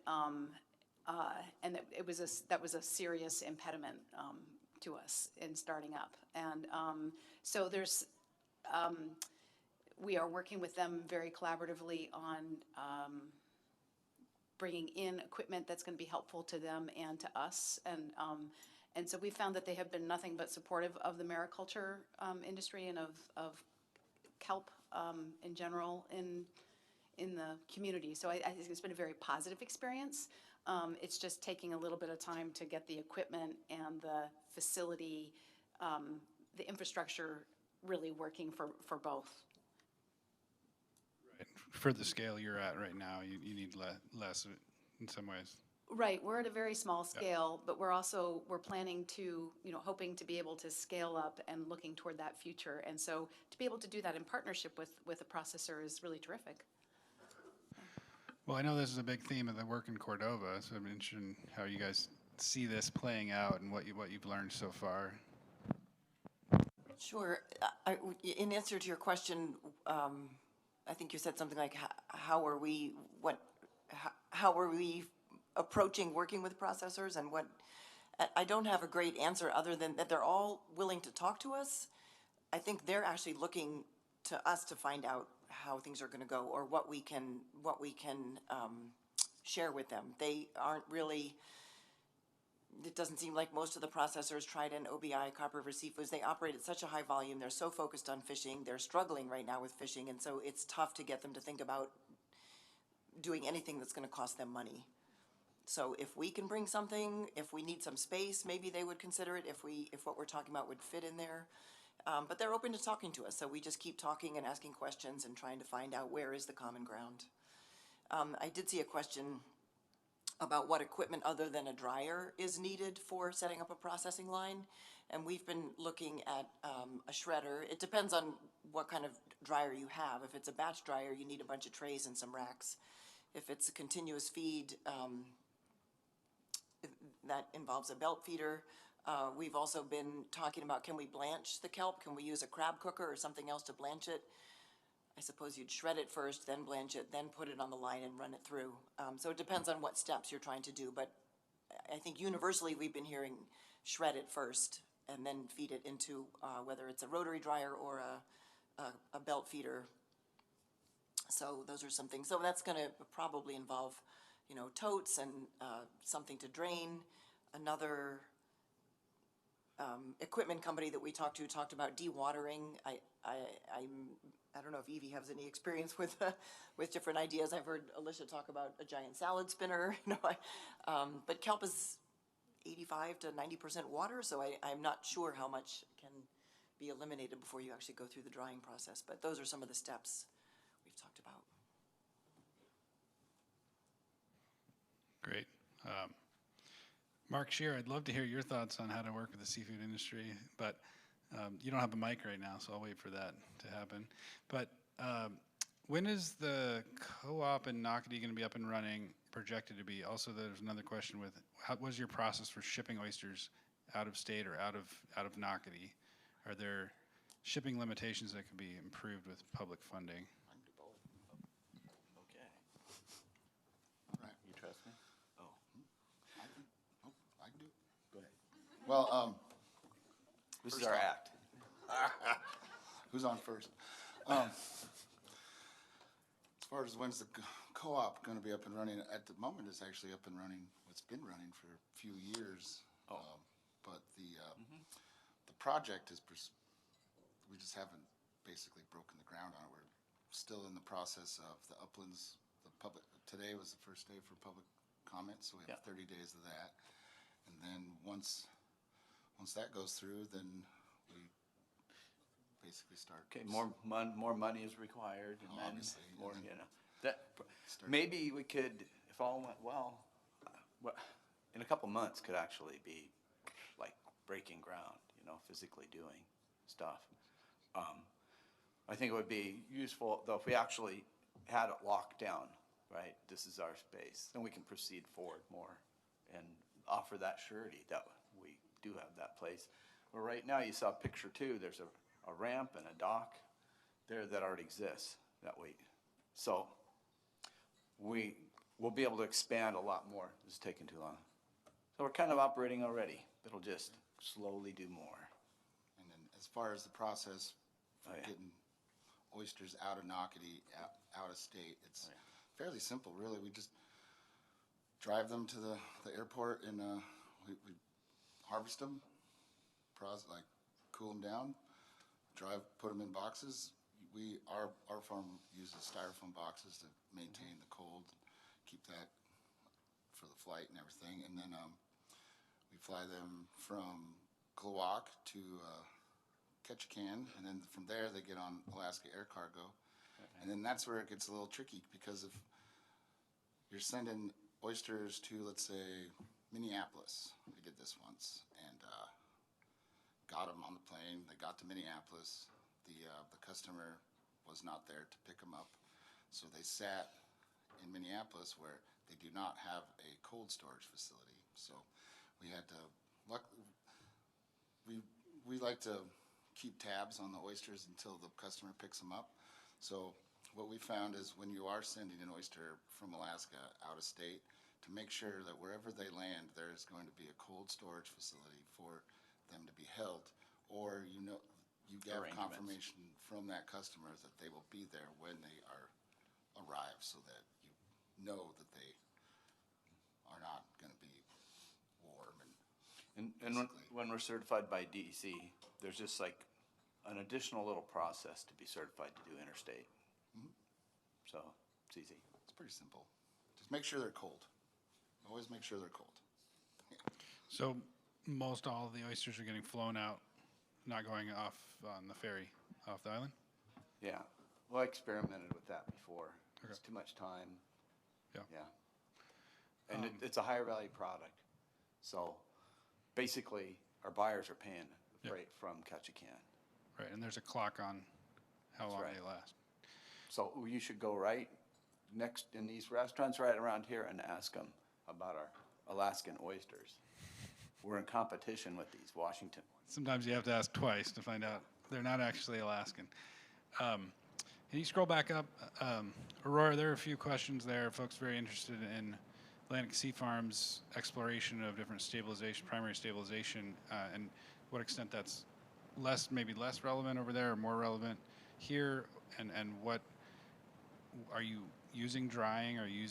that was a serious impediment to us in starting up. And so we are working with them very collaboratively on bringing in equipment that's going to be helpful to them and to us. And so we found that they have been nothing but supportive of the mariculture industry and of kelp in general in the community. So I think it's been a very positive experience. It's just taking a little bit of time to get the equipment and the facility, the infrastructure really working for both. Right. For the scale you're at right now, you need less in some ways. Right, we're at a very small scale, but we're planning to, hoping to be able to scale up and looking toward that future. And so to be able to do that in partnership with a processor is really terrific. Well, I know this is a big theme of the work in Cordova, so I'm interested in how you guys see this playing out and what you've learned so far. Sure. In answer to your question, I think you said something like, how are we approaching working with processors, and what? I don't have a great answer other than that they're all willing to talk to us. I think they're actually looking to us to find out how things are going to go, or what we can share with them. They aren't really. It doesn't seem like most of the processors, Trident, OBI, Cooperative, Seafoods, they operate at such a high volume. They're so focused on fishing. They're struggling right now with fishing, and so it's tough to get them to think about doing anything that's going to cost them money. So if we can bring something, if we need some space, maybe they would consider it, if what we're talking about would fit in there. But they're open to talking to us, so we just keep talking and asking questions and trying to find out where is the common ground. I did see a question about what equipment other than a dryer is needed for setting up a processing line. And we've been looking at a shredder. It depends on what kind of dryer you have. If it's a batch dryer, you need a bunch of trays and some racks. If it's a continuous feed, that involves a belt feeder. We've also been talking about, can we blanch the kelp? Can we use a crab cooker or something else to blanch it? I suppose you'd shred it first, then blanch it, then put it on the line and run it through. So it depends on what steps you're trying to do, but I think universally we've been hearing shred it first and then feed it into whether it's a rotary dryer or a belt feeder. So those are some things. So that's going to probably involve, totes and something to drain. Another equipment company that we talked about dewatering. I don't know if Evie has any experience with different ideas. I've heard Alicia talk about a giant salad spinner. But kelp is 85 to 90% water, so I'm not sure how much can be eliminated before you actually go through the drying process. But those are some of the steps we've talked about. Great. Mark Shear, I'd love to hear your thoughts on how to work with the seafood industry, but you don't have a mic right now, so I'll wait for that to happen. But when is the co-op in Naukati going to be up and running, projected to be? Also, there's another question with, what was your process for shipping oysters out of state or out of Naukati? Are there shipping limitations that could be improved with public funding? I can do both. Okay. All right. You trust me? Oh. I can do it. Go ahead. Well, This is First our off- act. who's on first? As far as when's the co-op going to be up and running, at the moment it's actually up and running. It's been running for a few years. But the project is, we just haven't basically broken the ground on it. We're still in the process of the uplands. Today was the first day for public comment, so we have 30 days of that. And then once that goes through, then we basically start. Okay, more money is required, and then Obviously, more, and then that, maybe we could, if all went well, in a couple months could actually be like breaking ground, physically doing stuff. I think it would be useful, though, if we actually had it locked down, right? This is our space, then we can proceed forward more and offer that surety that we do have that place. But right now, you saw picture 2, there's a ramp and a dock there that already exists that way. So we will be able to expand a lot more. It's taking too long. So we're kind of operating already. It'll just slowly do more. And then as far as the process for Oh, yeah. getting oysters out of Naukati, out of state, it's fairly simple, really. We just drive them to the airport and we harvest them, like cool them down, put them in boxes. Our farm uses styrofoam boxes to maintain the cold, keep that for the flight and everything. And then we fly them from Kachemak to Kachemak, and then from there they get on Alaska Air Cargo. And then that's where it gets a little tricky, because if you're sending oysters to, let's say, Minneapolis, we did this once, and got them on the plane. They got to Minneapolis. The customer was not there to pick them up, so they sat in Minneapolis where they do not have a cold storage facility. So we had to, we like to keep tabs on the oysters until the customer picks them up. So what we found is when you are sending an oyster from Alaska out of state, to make sure that wherever they land, there is going to be a cold storage facility for them to be held, or you get confirmation from that customer that they will be there when they arrive, so that you know that they are not going to be warm. And when we're certified by DEC, there's just like an additional little process to be certified to do interstate. So it's easy. It's pretty simple. Just make sure they're cold. Always make sure they're cold. So most all of the oysters are getting flown out, not going off on the ferry off the island? Yeah. Well, I experimented with that before. Okay. It's too much time. Yeah. Yeah. And it's a higher value product. So basically, our buyers are paying the freight from Kachemak. Right, and there's a clock on how That's long right. they last. So you should go right next in these restaurants right around here and ask them about our Alaskan oysters. We're in competition with these Washington ones. Sometimes you have to ask twice to find out they're not actually Alaskan. Can you scroll back up? Aurora, there are a few questions there. Folks very interested in Atlantic Sea Farms' exploration of different stabilization, primary stabilization, and what extent that's maybe less relevant over there or more relevant here, and what are you using drying? Are you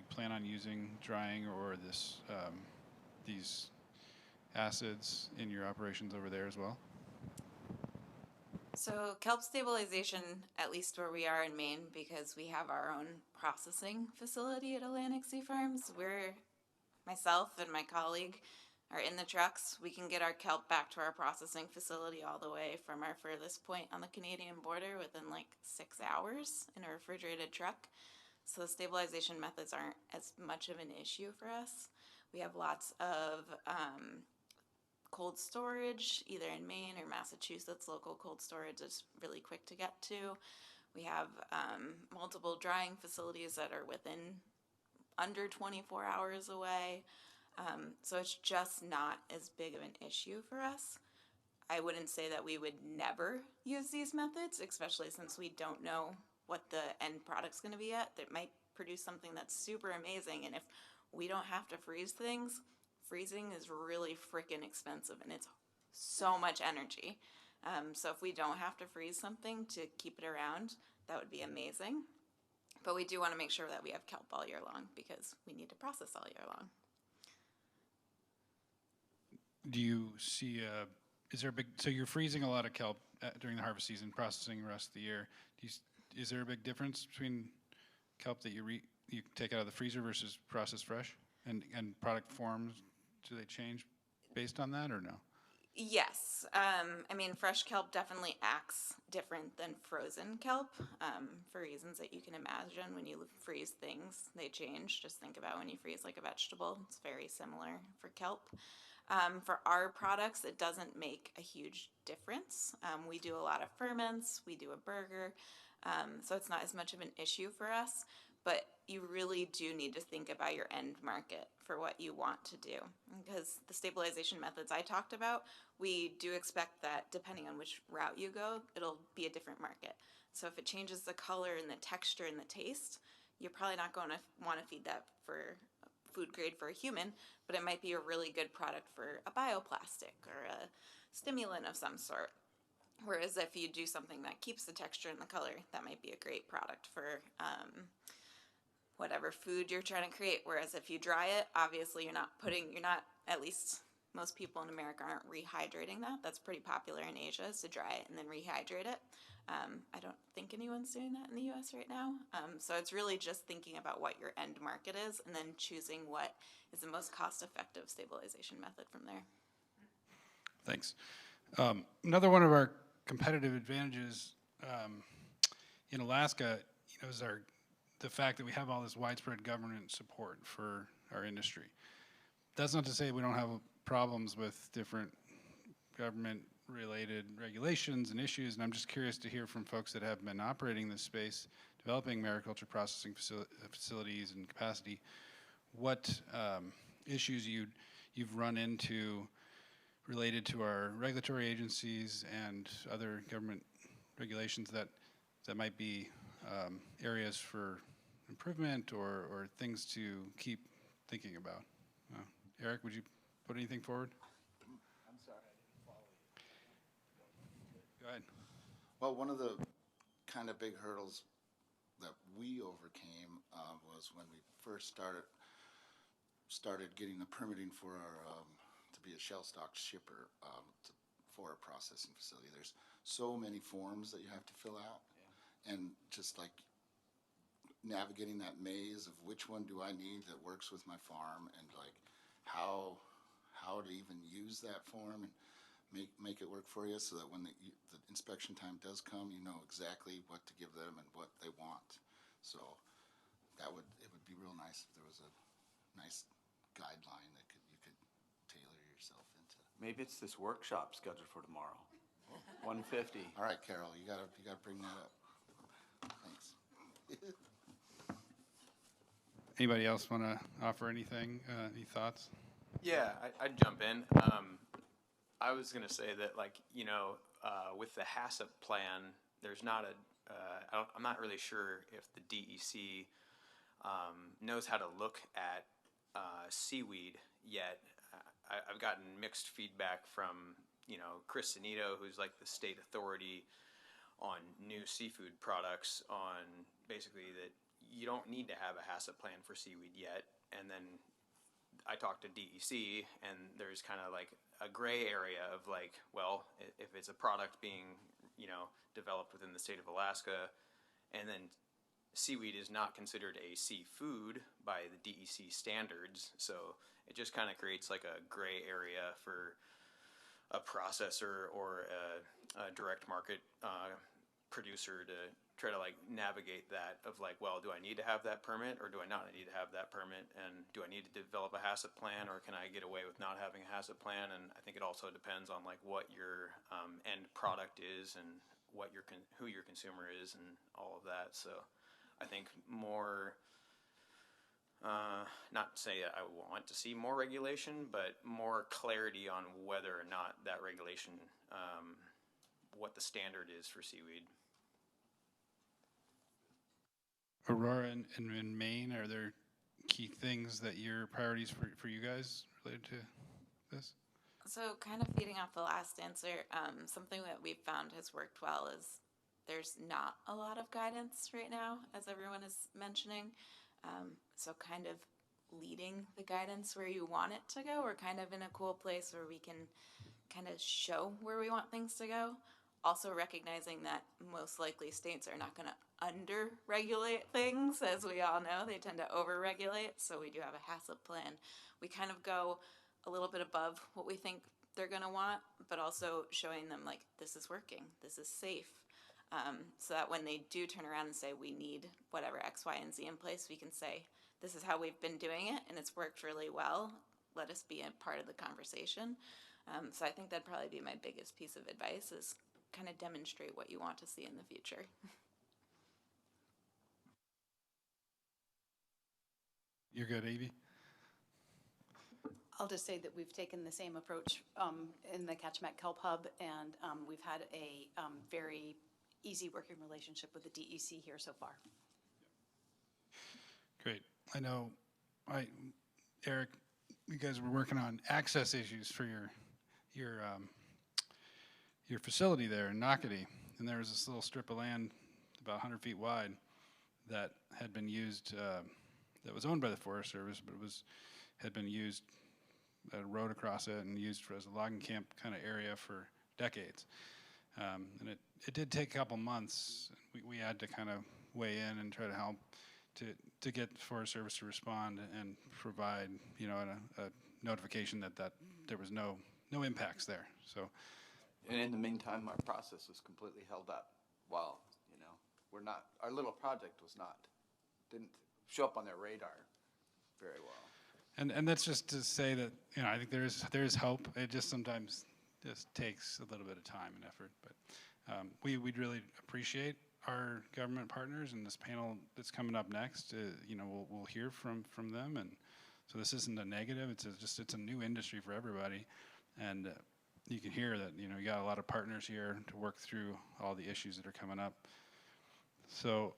plan on using drying or these acids in your operations over there as well? So kelp stabilization, at least where we are in Maine, because we have our own processing facility at Atlantic Sea Farms, myself and my colleague are in the trucks. We can get our kelp back to our processing facility all the way from our furthest point on the Canadian border within like 6 hours in a refrigerated truck. So the stabilization methods aren't as much of an issue for us. We have lots of cold storage, either in Maine or Massachusetts. Local cold storage is really quick to get to. We have multiple drying facilities that are under 24 hours away. So it's just not as big of an issue for us. I wouldn't say that we would never use these methods, especially since we don't know what the end product's going to be yet. That might produce something that's super amazing, and if we don't have to freeze things, freezing is really freaking expensive, and it's so much energy. So if we don't have to freeze something to keep it around, that would be amazing. But we do want to make sure that we have kelp all year long, because we need to process all year long. Do you see so you're freezing a lot of kelp during the harvest season, processing the rest of the year. Is there a big difference between kelp that you take out of the freezer versus processed fresh? And product forms, do they change based on that or no? Yes. I mean, fresh kelp definitely acts different than frozen kelp, for reasons that you can imagine. When you freeze things, they change. Just think about when you freeze like a vegetable. It's very similar for kelp. For our products, it doesn't make a huge difference. We do a lot of ferments, we do a burger, so it's not as much of an issue for us, but you really do need to think about your end market for what you want to do. Because the stabilization methods I talked about, we do expect that depending on which route you go, it'll be a different market. So if it changes the color and the texture and the taste, you're probably not going to want to feed that for food grade for a human, but it might be a really good product for a bioplastic or a stimulant of some sort. Whereas if you do something that keeps the texture and the color, that might be a great product for whatever food you're trying to create. Whereas if you dry it, obviously you're not, at least most people in America aren't rehydrating that. That's pretty popular in Asia, is to dry it and then rehydrate it. I don't think anyone's doing that in the US right now. So it's really just thinking about what your end market is and then choosing what is the most cost-effective stabilization method from there. Thanks. Another one of our competitive advantages in Alaska, is the fact that we have all this widespread government support for our industry. That's not to say we don't have problems with different government-related regulations and issues, and I'm just curious to hear from folks that have been operating this space, developing mariculture processing facilities and capacity, what issues you've run into related to our regulatory agencies and other government regulations that might be areas for improvement or things to keep thinking about. Eric, would you put anything forward? I'm sorry, I didn't follow you. Go ahead. Well, one of the kind of big hurdles that we overcame was when we first started getting the permitting for our to be a shell stock shipper for a processing facility. There's so many forms that you have to fill out, and just like navigating that maze of which one do I need that works with my farm, and like how to even use that form and make it work for you, so that when the inspection time does come, you know exactly what to give them and what they want. So it would be real nice if there was a nice guideline that you could tailor yourself into. Maybe it's this workshop scheduled for tomorrow. 1:50. All right, Carol, you gotta bring that up. Thanks. Anybody else want to offer anything? Any thoughts? Yeah, I'd jump in. I was going to say that, with the HACCP plan, there's not I'm not really sure if the DEC knows how to look at seaweed yet. I've gotten mixed feedback from, Chris Sanito, who's like the state authority on new seafood products, on basically that you don't need to have a HACCP plan for seaweed yet. And then I talked to DEC, and there's kind of like a gray area of like, well, if it's a product being, developed within the state of Alaska, and then seaweed is not considered a seafood by the DEC standards, so it just kind of creates like a gray area for a processor or a direct market producer to try to like navigate that of like, well, do I need to have that permit or do I not need to have that permit, and do I need to develop a HACCP plan, or can I get away with not having a HACCP plan? And I think it also depends on like what your end product is and what who your consumer is and all of that. So I think more, not to say I want to see more regulation, but more clarity on whether or not that regulation, what the standard is for seaweed. Aurora, in Maine, are there key things that your priorities for you guys related to this? So kind of feeding off the last answer, something that we've found has worked well is there's not a lot of guidance right now, as everyone is mentioning. So kind of leading the guidance where you want it to go. We're kind of in a cool place where we can kind of show where we want things to go. Also recognizing that most likely states are not going to under-regulate things, as we all know. They tend to over-regulate, so we do have a HACCP plan. We kind of go a little bit above what we think they're going to want, but also showing them, like, this is working, this is safe, so that when they do turn around and say, we need whatever X, Y, and Z in place, we can say, this is how we've been doing it, and it's worked really well. let us be a part of the conversation. So I think that'd probably be my biggest piece of advice is kind of demonstrate what you want to see in the future. You're good, Evie? I'll just say that we've taken the same approach in the Kachemak Kelp Hub, and we've had a very easy working relationship with the DEC here so far. Great. I know, Eric, you guys were working on access issues for your facility there in Naukati, and there was this little strip of land about 100 feet wide that had been used, that was owned by the Forest Service, but had been used, a road across it, and used as a logging camp kind of area for decades. And it did take a couple months. We had to kind of weigh in and try to help to get the Forest Service to respond and provide, a notification that there was no impacts there. So, And in the meantime, our process was completely held up while, our little project didn't show up on their radar very well. and that's just to say that, I think there is hope. It just sometimes just takes a little bit of time and effort, but we'd really appreciate our government partners, and this panel that's coming up next, we'll hear from them, and so this isn't a negative. It's a new industry for everybody, and you can hear that you got a lot of partners here to work through all the issues that are coming up. So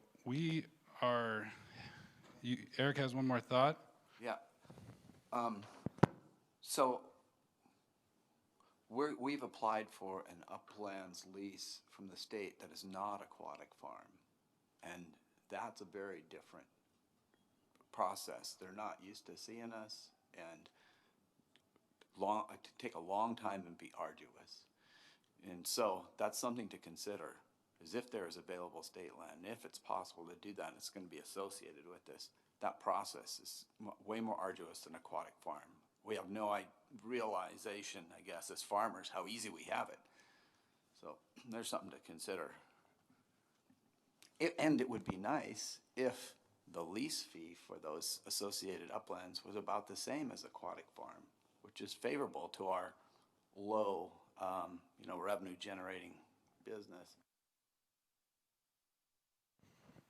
Eric has one more thought. Yeah. So we've applied for an uplands lease from the state that is not aquatic farm, and that's a very different process. They're not used to seeing us, and take a long time and be arduous. And so that's something to consider, is if there is available state land, if it's possible to do that, it's going to be associated with this. That process is way more arduous than aquatic farm. We have no realization, I guess, as farmers, how easy we have it. So there's something to consider. And it would be nice if the lease fee for those associated uplands was about the same as aquatic farm, which is favorable to our low, revenue generating business.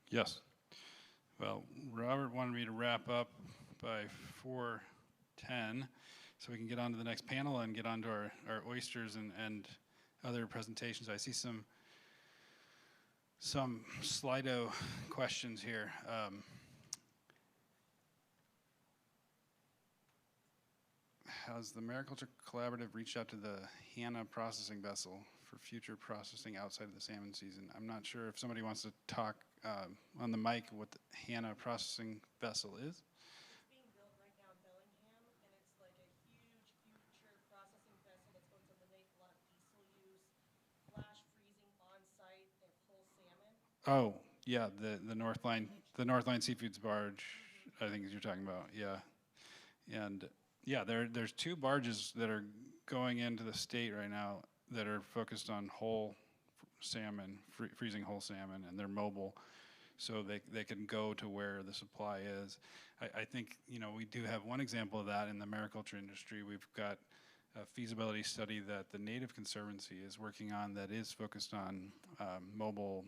Yes. Well, Robert wanted me to wrap up by 4:10, so we can get on to the next panel and get on to our oysters and other presentations. I see some Slido questions here. Has the Mariculture Cooperative reached out to the Hannah processing vessel for future processing outside of the salmon season? I'm not sure if somebody wants to talk on the mic what the Hannah processing vessel is. It's being built right now in Bellingham, and it's like a huge future processing vessel that's going to eliminate a lot of diesel use, flash freezing on site, and whole salmon. Oh, yeah, the Northline Seafoods barge, I think you're talking about, yeah. And yeah, there's two barges that are going into the state right now that are focused on whole salmon, freezing whole salmon, and they're mobile, so they can go to where the supply is. I think, we do have one example of that in the mariculture industry. We've got a feasibility study that the Native Conservancy is working on that is focused on mobile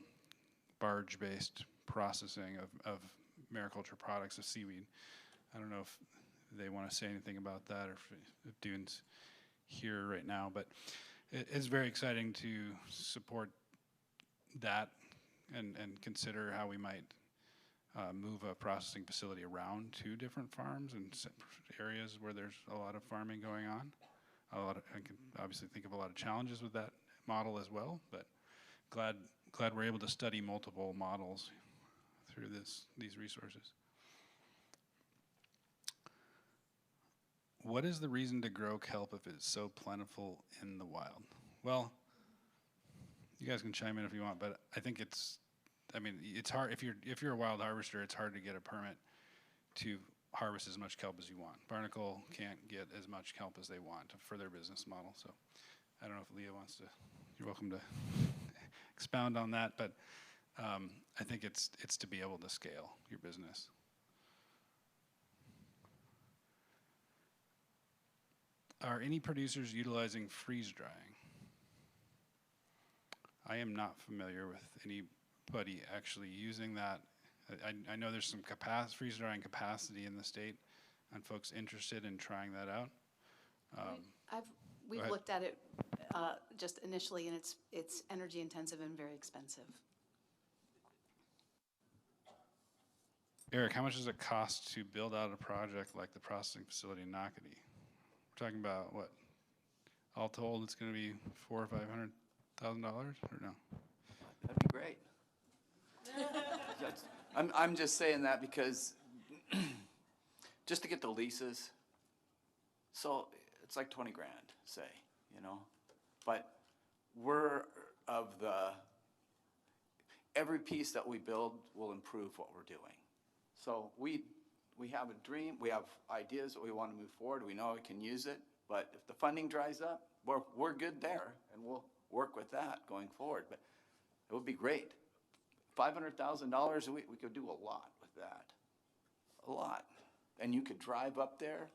barge-based processing of mariculture products of seaweed. I don't know if they want to say anything about that, or if Dune's here right now, but it's very exciting to support that and consider how we might move a processing facility around to different farms and areas where there's a lot of farming going on. I can obviously think of a lot of challenges with that model as well, but glad we're able to study multiple models through these resources. What is the reason to grow kelp if it's so plentiful in the wild? Well, you guys can chime in if you want, but I think it's hard if you're a wild harvester. It's hard to get a permit to harvest as much kelp as you want. Barnacle can't get as much kelp as they want for their business model. So I don't know if Leah wants to. You're welcome to expound on that, but I think it's to be able to scale your business. Are any producers utilizing freeze drying? I am not familiar with anybody actually using that. I know there's some freeze drying capacity in the state, and folks interested in trying that out. We've ahead. looked at it just initially, and it's energy intensive and very expensive. Eric, how much does it cost to build out a project like the processing facility in Naukati? We're talking about what? All told, it's going to be $400,000 or $500,000, or no? That'd be great. I'm just saying that because just to get the leases, so it's like 20 grand, say, you know? But every piece that we build will improve what we're doing. So we have a dream, we have ideas that we want to move forward, we know we can use it, but if the funding dries up, we're good there, and we'll work with that going forward. But it would be great. $500,000 we could do a lot with that, a lot. And you could drive up there,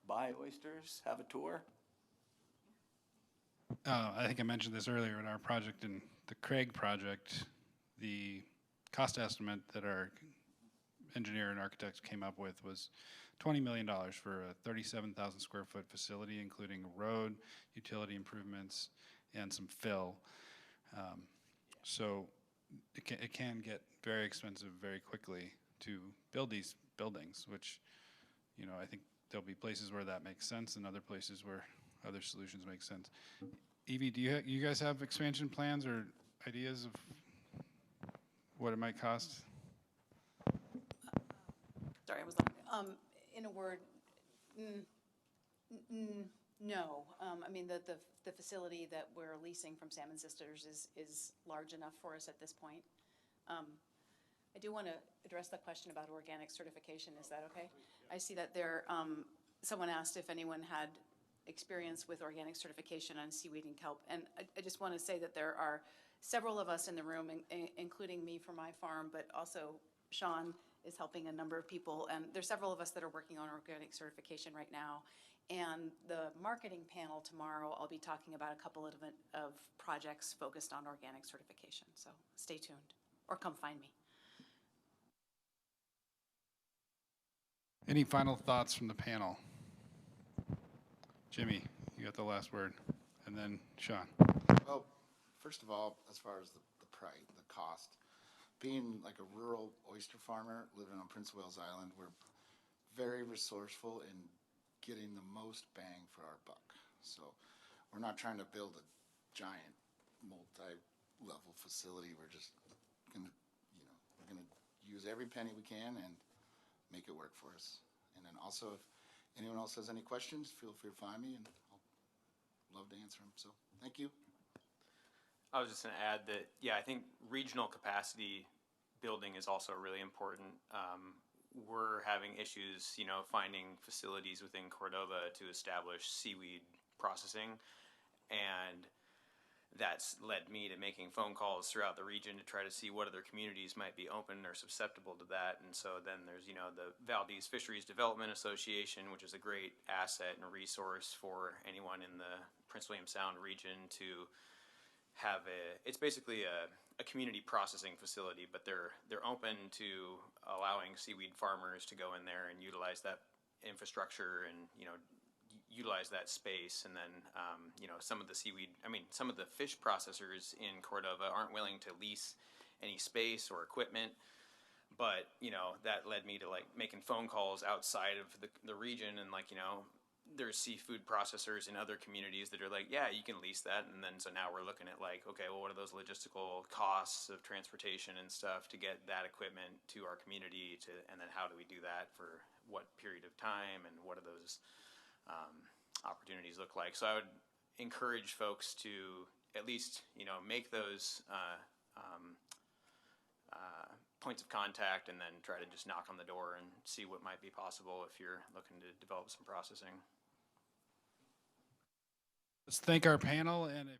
buy oysters, have a tour. I think I mentioned this earlier in our project, in the Craig project, the cost estimate that our engineer and architect came up with was $20 million for a 37,000 square foot facility, including a road, utility improvements, and some fill. So it can get very expensive very quickly to build these buildings, which, you know, I think there'll be places where that makes sense and other places where other solutions make sense. Evie, do you guys have expansion plans or ideas of what it might cost? Sorry, I was on. In a word, no. I mean, the facility that we're leasing from Salmon Sisters is large enough for us at this point. I do want to address the question about organic certification. Is that okay? I see that there, someone asked if anyone had experience with organic certification on seaweed and kelp. And I just want to say that there are several of us in the room, including me for my farm, but also Shaan is helping a number of people. And there's several of us that are working on organic certification right now. And the marketing panel tomorrow, I'll be talking about a couple of projects focused on organic certification. So stay tuned, or come find me. Any final thoughts from the panel? Jimmy, you got the last word, and then Shaan. Well, first of all, as far as the price, the cost, being like a rural oyster farmer living on Prince of Wales Island, we're very resourceful in getting the most bang for our buck. So we're not trying to build a giant multi-level facility. We're just gonna, we're gonna use every penny we can and make it work for us. And then also, if anyone else has any questions, feel free to find me, and I'll love to answer them. So thank you. I was just going to add that, yeah, I think regional capacity building is also really important. We're having issues, finding facilities within Cordova to establish seaweed processing, and that's led me to making phone calls throughout the region to try to see what other communities might be open or susceptible to that. And so then there's, the Valdez Fisheries Development Association, which is a great asset and a resource for anyone in the Prince William Sound region to have it's basically a community processing facility, but they're open to allowing seaweed farmers to go in there and utilize that infrastructure and, utilize that space. And then, some of the some of the fish processors in Cordova aren't willing to lease any space or equipment. But, that led me to making phone calls outside of the region, and there's seafood processors in other communities that are like, yeah, you can lease that. And then, so now we're looking at okay, well, what are those logistical costs of transportation and stuff to get that equipment to our community and then how do we do that for what period of time, and what do those opportunities look like? So I would encourage folks to at least, make those points of contact, and then try to just knock on the door and see what might be possible if you're looking to develop some processing. Let's thank our panel, and if